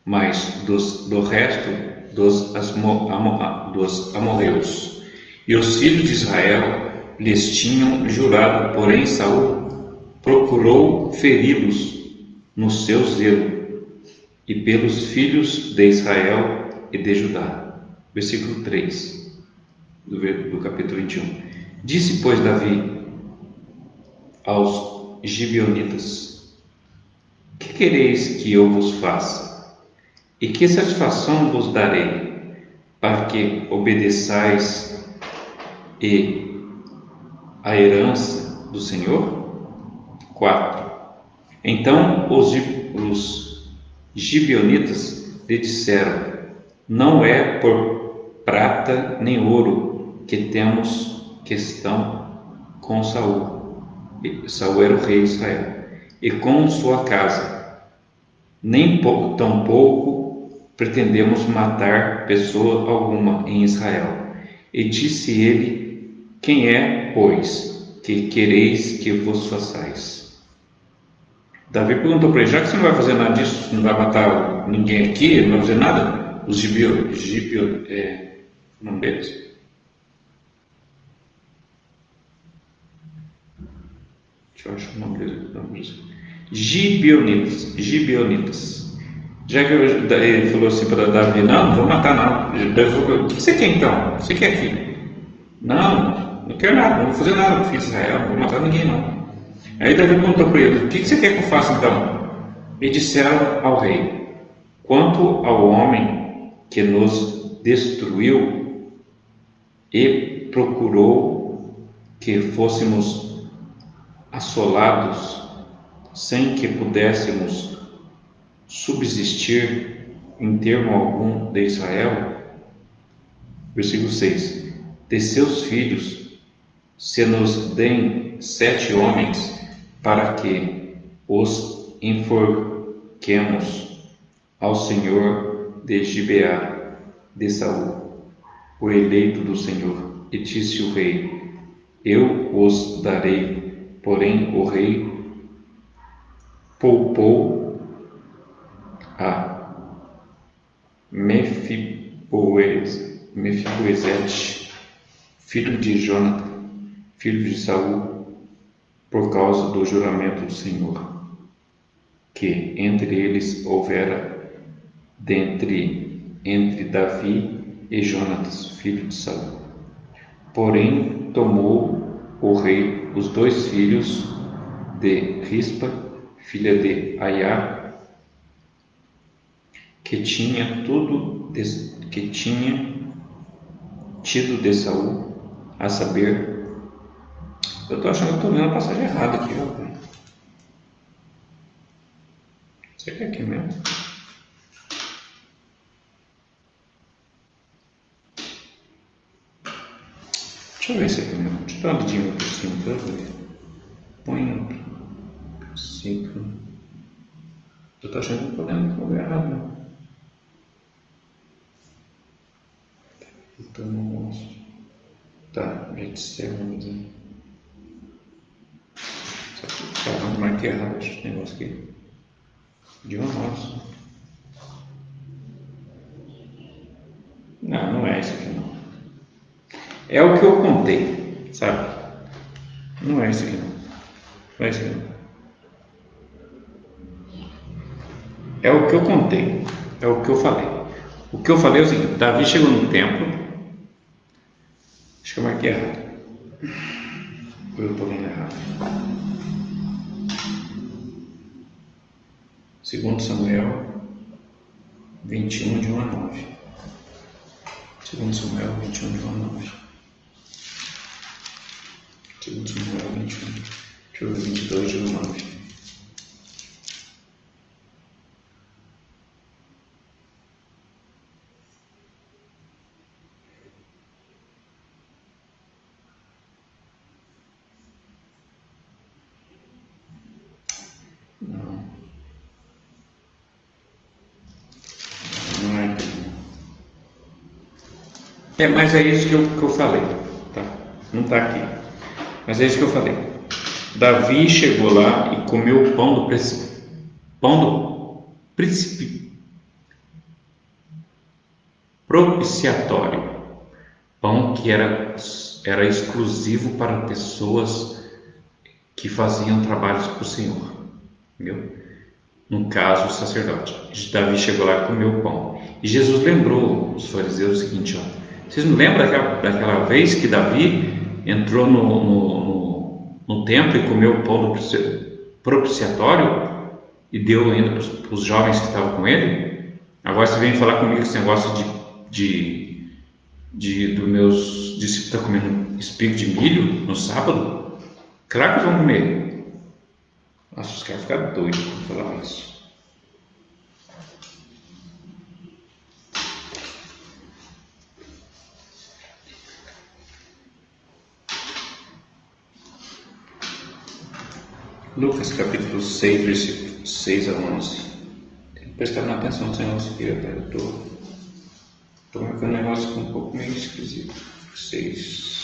mas do resto dos amorreus. E os filhos de Israel lhes tinham jurado, porém Saul procurou feri-los no seu zelo, e pelos filhos de Israel e de Judá. Versículo 3 do capítulo 21. Disse, pois, Davi aos gibeonitas: que quereis que eu vos faça? E que satisfação vos darei, para que obedeçais e a herança do Senhor? 4. Então os gibeonitas lhe disseram: não é por prata nem ouro que temos questão com Saul. Saul era o rei de Israel, e com sua casa, nem tampouco pretendemos matar pessoa alguma em Israel. E disse ele: quem é, pois, que quereis que vos façais? Davi perguntou para ele: já que você não vai fazer nada disso, não vai matar ninguém aqui, não vai fazer nada, os o nome deles? Deixa eu achar o nome deles. Gibeonitas. Já que ele falou assim para Davi: não vou matar não. Davi falou: o que você quer então? Você quer aqui? Não quero nada, não vou fazer nada para o filho de Israel, não vou matar ninguém não. Aí Davi perguntou para ele: o que você quer que eu faça então? E disseram ao rei: quanto ao homem que nos destruiu e procurou que fôssemos assolados sem que pudéssemos subsistir em termo algum de Israel. Versículo 6: de seus filhos se nos deem 7 homens para que os enforquemos ao Senhor de Gibeá de Saul, o eleito do Senhor. E disse o rei: eu os darei. Porém o rei poupou a Mefiboesete, filho de Jonathan, filho de Saul, por causa do juramento do Senhor, que entre eles houvera entre Davi e Jonatas, filho de Saul. Porém tomou o rei os 2 filhos de Rispa, filha de Aiá, que tinha tido de Saul, a saber, eu estou achando que estou lendo a passagem errada aqui, ó. Será que é aqui mesmo? Deixa eu ver se é aqui mesmo. Deixa eu dar uma olhadinha por cima para ver. Põe no princípio. Eu estou achando que estou lendo o lugar errado, não. Então não mostro. Tá, já disseram, vamos dizer. Só que caramba, marquei errado esse negócio aqui. De uma nossa. Não é isso aqui não. É o que eu contei, sabe? Não é isso aqui não. Não é isso aqui não. É o que eu contei. É o que eu falei. O que eu falei é o seguinte: Davi chegou no templo. Acho que eu marquei errado. Eu estou lendo errado. 2 Samuel 21, de 1 a 9. 2 Samuel 21, de 1 a 9. 2 Samuel 21, deixa eu ver, 22, de 1 a 9. Mas é isso que eu falei, tá? Não está aqui, mas é isso que eu falei. Davi chegou lá e comeu o pão do propiciatório, pão que era exclusivo para pessoas que faziam trabalhos para o Senhor, entendeu? No caso, o sacerdote. Davi chegou lá e comeu o pão. E Jesus lembrou os fariseus o seguinte: ó, vocês não lembram daquela vez que Davi entrou no templo e comeu o pão do propiciatório e deu ainda para os jovens que estavam com ele? Agora você vem falar comigo esse negócio dos meus discípulos estar comendo espigo de milho no sábado? Claro que eles vão comer. Nossa, os caras ficam doidos quando falar isso. Lucas capítulo 6, versículo 6 a 11. Tem que prestar atenção, senão se vira, eu tô marcando um negócio um pouco meio esquisito. 6.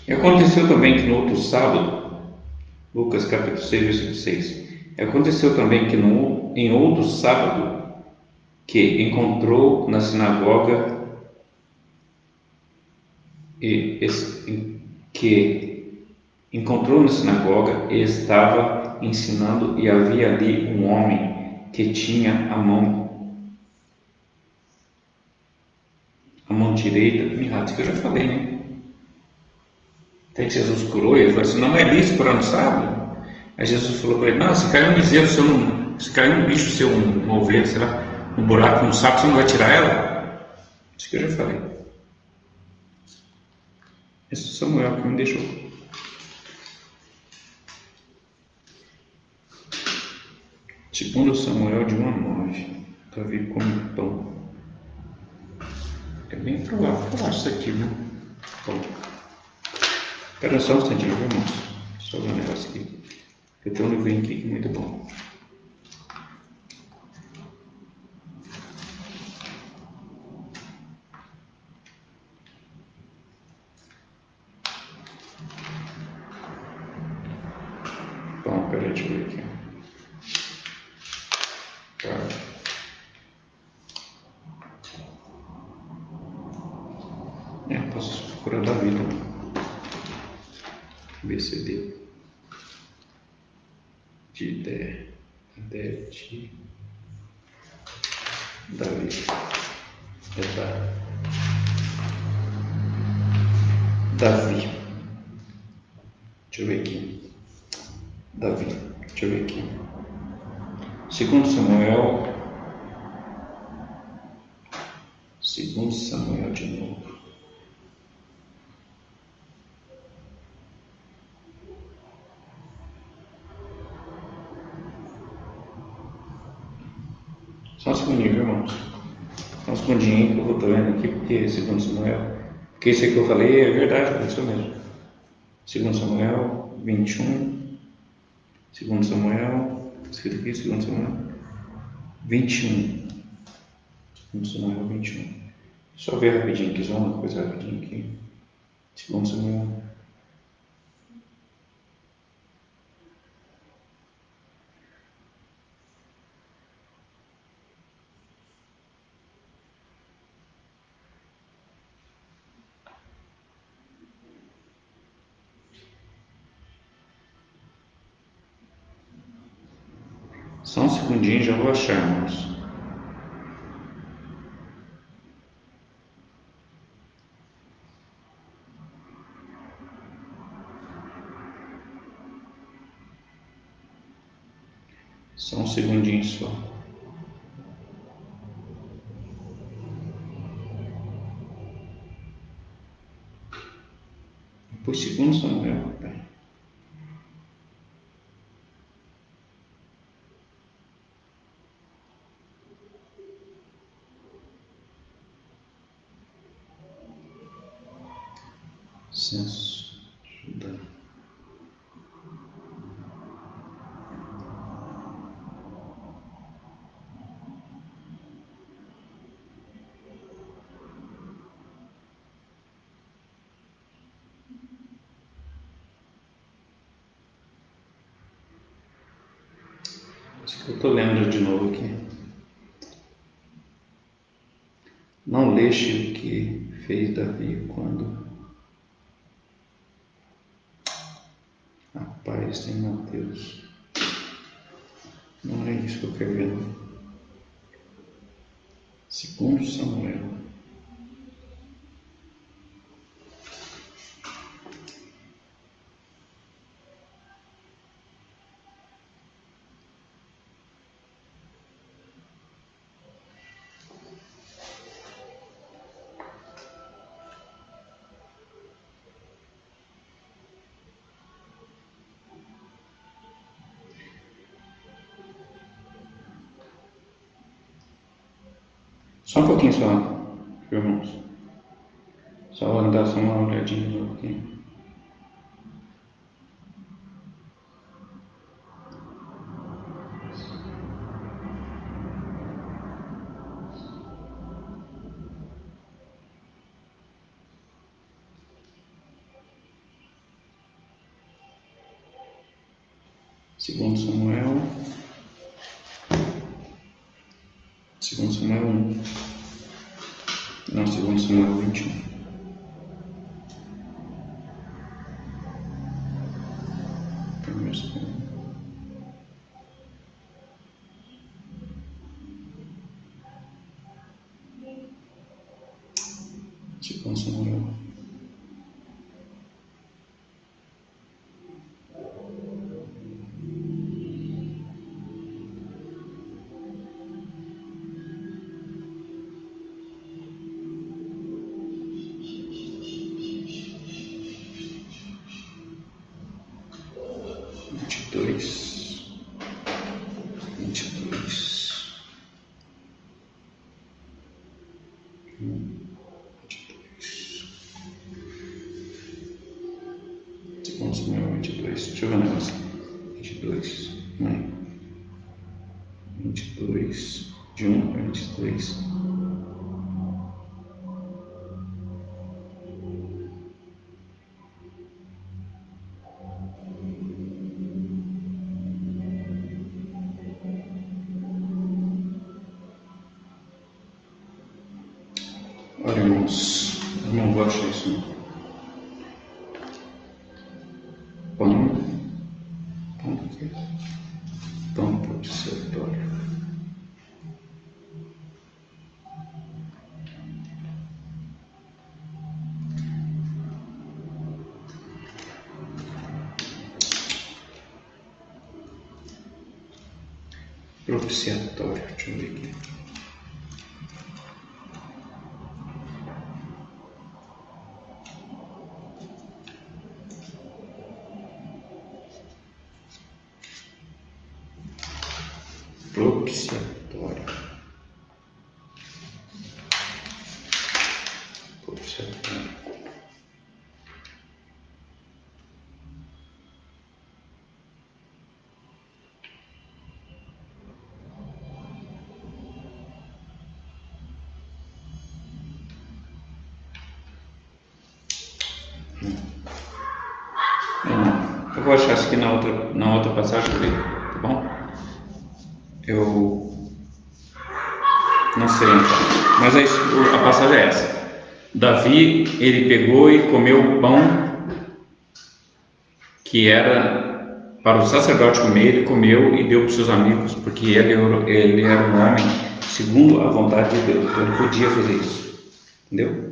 E aconteceu também que no outro sábado, Lucas capítulo 6, versículo 6. E aconteceu também que em outro sábado, que encontrou na sinagoga e estava ensinando, e havia ali um homem que tinha a mão direita, que eu já falei, né? Até que Jesus curou, e ele falou assim: não é lícito curar no sábado? Aí Jesus falou para ele: não, se cair um bezerro, se cair um bicho seu, uma ovelha, sei lá, um buraco no saco, você não vai tirar ela? Isso que eu já falei. Esse é Samuel que me deixou. Segundo Samuel de 1:9. Davi come pão. É bem provável falar isso aqui, viu? Bom. Espera só um instantinho, viu, irmãos? Só ver um negócio aqui. Eu tenho um livrinho aqui que é muito bom. Bom, peraí, deixa eu ver aqui. Posso procurar Davi também. BCD. De Davi. Davi. Deixa eu ver aqui. Davi. Deixa eu ver aqui. Segundo Samuel de novo. Só um segundinho, viu, irmãos? Só um segundinho que eu vou vendo aqui, porque segundo Samuel. Porque isso aí que eu falei é verdade, é isso mesmo. Segundo Samuel 21. Segundo Samuel. Escrito aqui, segundo Samuel 21. Segundo Samuel 21. Só ver rapidinho aqui, só uma coisa rapidinho aqui. Segundo Samuel. Só um segundinho, já vou achar, irmãos. Só um segundinho só. Depois segundo Samuel. Censo. Judá. Acho que eu estou lendo de novo aqui. Não leste o que fez Davi quando isso em Mateus. Não é isso que eu quero ver, não. 2 Samuel. Só um pouquinho só, irmãos. Só dar só uma olhadinha aqui. Segundo Samuel 1. Não, 2 Samuel 21. Primeiro Samuel. Segundo Samuel. Segundo Samuel 22. Deixa eu ver um negócio. 22. Não. 22. De 1 a 22. Olha, irmãos, eu não vou achar isso não. Pão propiciatório. Propiciatório, deixa eu ver aqui. Propiciatório. Propiciatório. Eu vou achar isso aqui na outra passagem, tá bom? Eu não sei então, mas é isso, a passagem é essa. Davi, ele pegou e comeu o pão que era para o sacerdote comer, ele comeu e deu para os seus amigos, porque ele era um homem segundo a vontade de Deus, então ele podia fazer isso, entendeu?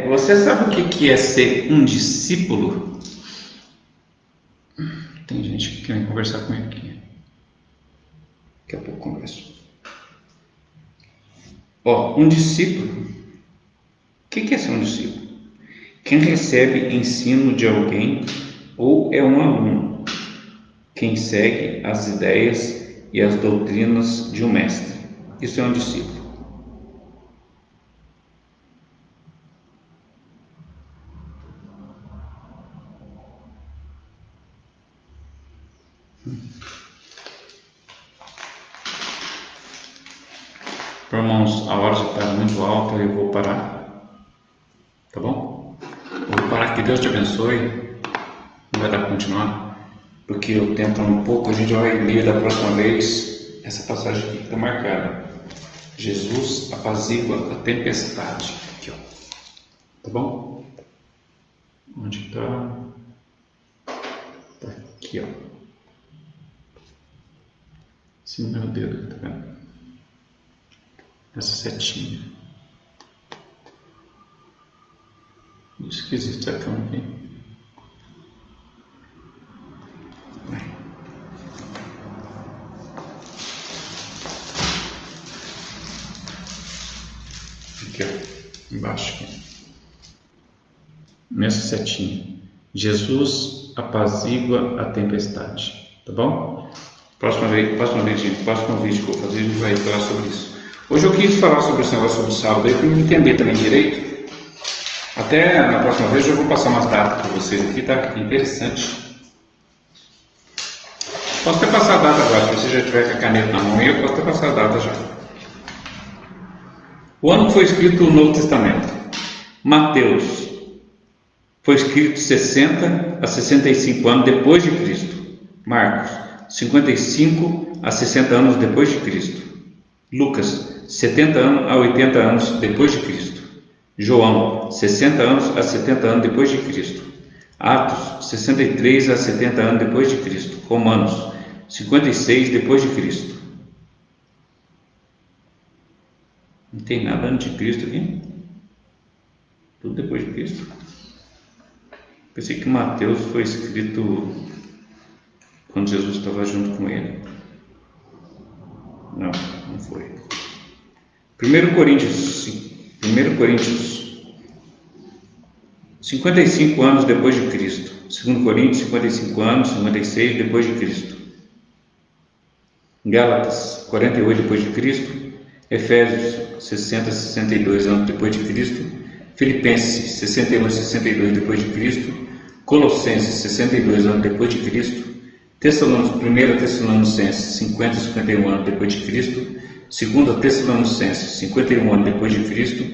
Você sabe o que é ser um discípulo? Tem gente que quer conversar comigo aqui. Daqui a pouco converso. Um discípulo. O que é ser um discípulo? Quem recebe ensino de alguém ou é um aluno? Quem segue as ideias e as doutrinas de um mestre. Isso é um discípulo. Irmãos, a hora já está muito alta e eu vou parar, tá bom? Eu vou parar, que Deus te abençoe, não vai dar para continuar, porque o tempo é um pouco, a gente vai ler da próxima vez essa passagem aqui que está marcada. Jesus apazigua a tempestade. Aqui, ó. Tá bom? Onde está? Tá aqui, ó. Sim, meu dedo, tá vendo? Essa setinha. Esquisito, será que eu não vi? Aqui, ó. Embaixo aqui. Nessa setinha. Jesus apazigua a tempestade. Tá bom? Próximo vídeo que eu vou fazer, a gente vai falar sobre isso. Hoje eu quis falar sobre esse negócio do sábado aí, para eu entender também direito. Até na próxima vez eu vou passar umas datas para vocês aqui, tá? Que interessante. Posso até passar a data agora, se você já tiver com a caneta na mão, eu posso até passar a data já. O ano que foi escrito o Novo Testamento. Mateus foi escrito 60 a 65 anos depois de Cristo. Marcos, 55 a 60 anos depois de Cristo. Lucas, 70 a 80 anos depois de Cristo. João, 60 anos a 70 anos depois de Cristo. Atos, 63 a 70 anos depois de Cristo. Romanos, 56 depois de Cristo. Não tem nada antes de Cristo aqui? Tudo depois de Cristo. Pensei que Mateus foi escrito quando Jesus estava junto com ele. Não, não foi. 1 Coríntios 55 anos depois de Cristo. 2 Coríntios 55 anos, 56 depois de Cristo. Gálatas 48 depois de Cristo. Efésios 60 62 anos depois de Cristo. Filipenses 61 a 62 depois de Cristo. Colossenses 62 anos depois de Cristo. 1 Tessalonicenses 50 a 51 anos depois de Cristo. 2 Tessalonicenses 51 anos depois de Cristo.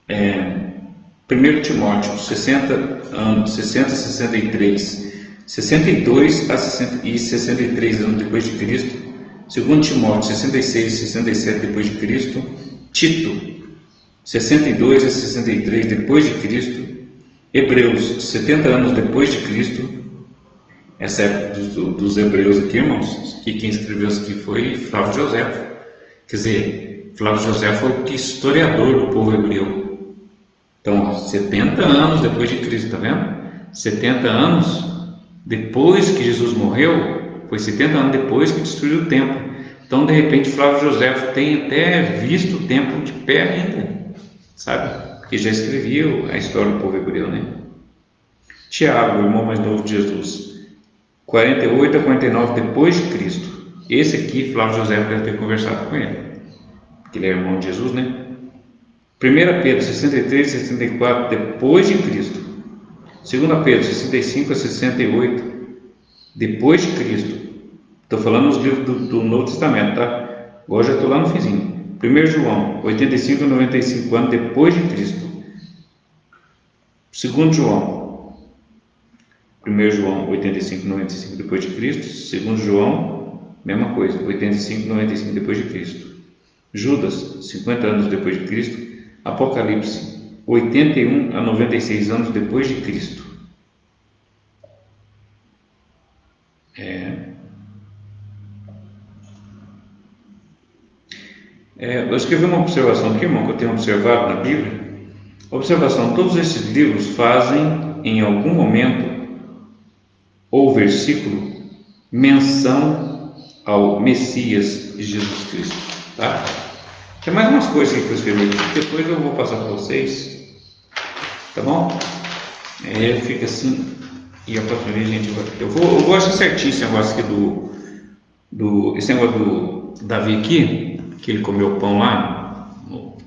1 Timóteo 60 anos, 60 a 63, 62 a 60 e 63 anos depois de Cristo. 2 Timóteo 66 e 67 depois de Cristo. Tito 62 a 63 depois de Cristo. Hebreus 70 anos depois de Cristo. Essa época dos hebreus aqui, irmãos, que quem escreveu isso aqui foi Flávio José. Quer dizer, Flávio José foi o historiador do povo hebreu. Então, 70 anos depois de Cristo, tá vendo? 70 anos depois que Jesus morreu, foi 70 anos depois que destruiu o templo. Então, de repente, Flávio José tem até visto o templo de pé ainda, sabe? Porque já escrevia a história do povo hebreu, né? Tiago, o irmão mais novo de Jesus, 48 a 49 depois de Cristo. Esse aqui, Flávio José deve ter conversado com ele, porque ele é irmão de Jesus, né? 1 Pedro 63 a 64 depois de Cristo. 2 Pedro 65 a 68 depois de Cristo. Estou falando nos livros do Novo Testamento, tá? Agora já estou lá no finzinho. 1 João 85 a 95 anos depois de Cristo. 2 João 1 João 85 a 95 depois de Cristo. 2 João, mesma coisa, 85 a 95 depois de Cristo. Judas, 50 anos depois de Cristo. Apocalipse, 81 a 96 anos depois de Cristo. Eu escrevi uma observação aqui, irmão, que eu tenho observado na Bíblia. Observação: todos esses livros fazem, em algum momento ou versículo, menção ao Messias de Jesus Cristo, tá? Tem mais umas coisas aqui que eu escrevi aqui, depois eu vou passar para vocês, tá bom? Fica assim, e a próxima vez, gente, eu vou achar certinho esse negócio aqui esse negócio do Davi aqui, que ele comeu pão lá, o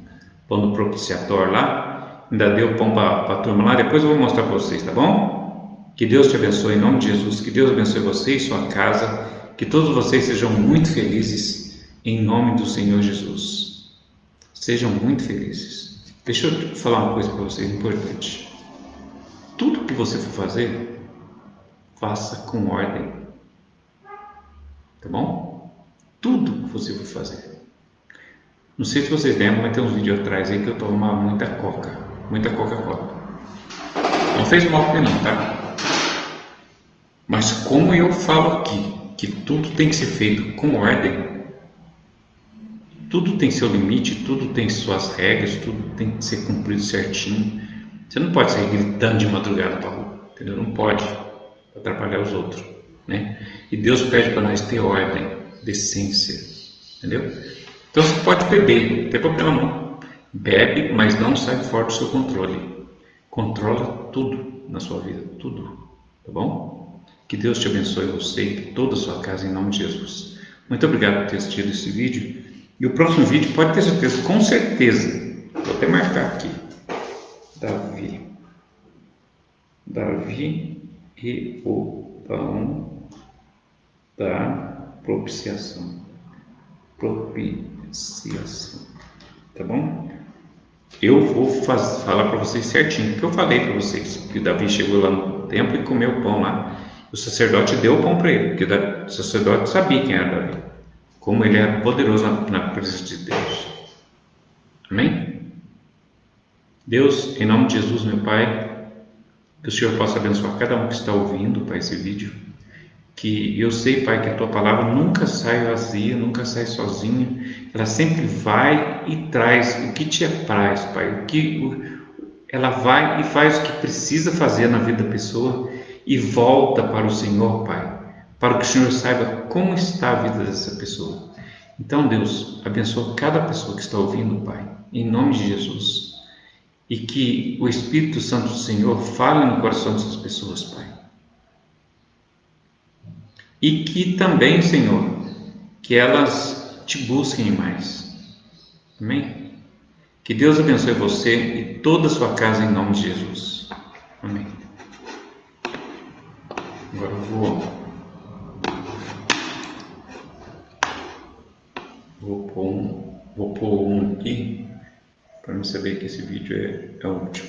pão do propiciatório lá, ainda deu pão para a turma lá, depois eu vou mostrar para vocês, tá bom? Que Deus te abençoe em nome de Jesus, que Deus abençoe você e sua casa, que todos vocês sejam muito felizes em nome do Senhor Jesus. Sejam muito felizes. Deixa eu falar uma coisa para vocês importante. Tudo que você for fazer, faça com ordem. Tá bom? Tudo que você for fazer. Não sei se vocês lembram, mas tem uns vídeos atrás aí que eu tomava muita Coca-Cola. Não fez mal pra mim, tá? Mas como eu falo aqui, que tudo tem que ser feito com ordem, tudo tem seu limite, tudo tem suas regras, tudo tem que ser cumprido certinho. Você não pode sair gritando de madrugada para rua, entendeu? Não pode atrapalhar os outros, né? E Deus pede para nós ter ordem, decência, entendeu? Então você pode beber, não tem problema não. Bebe, mas não sai fora do seu controle. Controla tudo na sua vida, tudo, tá bom? Que Deus te abençoe, você e toda a sua casa, em nome de Jesus. Muito obrigado por ter assistido esse vídeo. E o próximo vídeo, pode ter certeza, com certeza, vou até marcar aqui, Davi e o pão da propiciação, tá bom? Eu vou falar para vocês certinho, porque eu falei para vocês que Davi chegou lá no templo e comeu o pão lá. O sacerdote deu o pão para ele, porque o sacerdote sabia quem era Davi, como ele era poderoso na presença de Deus. Amém? Deus, em nome de Jesus, meu Pai, que o Senhor possa abençoar cada um que está ouvindo, Pai, esse vídeo. Que eu sei, Pai, que a Tua palavra nunca sai vazia, nunca sai sozinha. Ela sempre vai e traz o que te apraz, Pai. Ela vai e faz o que precisa fazer na vida da pessoa e volta para o Senhor, Pai, para que o Senhor saiba como está a vida dessa pessoa. Então, Deus, abençoa cada pessoa que está ouvindo, Pai, em nome de Jesus. E que o Espírito Santo do Senhor fale no coração dessas pessoas, Pai. E que também, Senhor, que elas te busquem mais. Amém? Que Deus abençoe você e toda a sua casa em nome de Jesus. Amém. Agora eu vou pôr um aqui para me saber que esse vídeo é o último.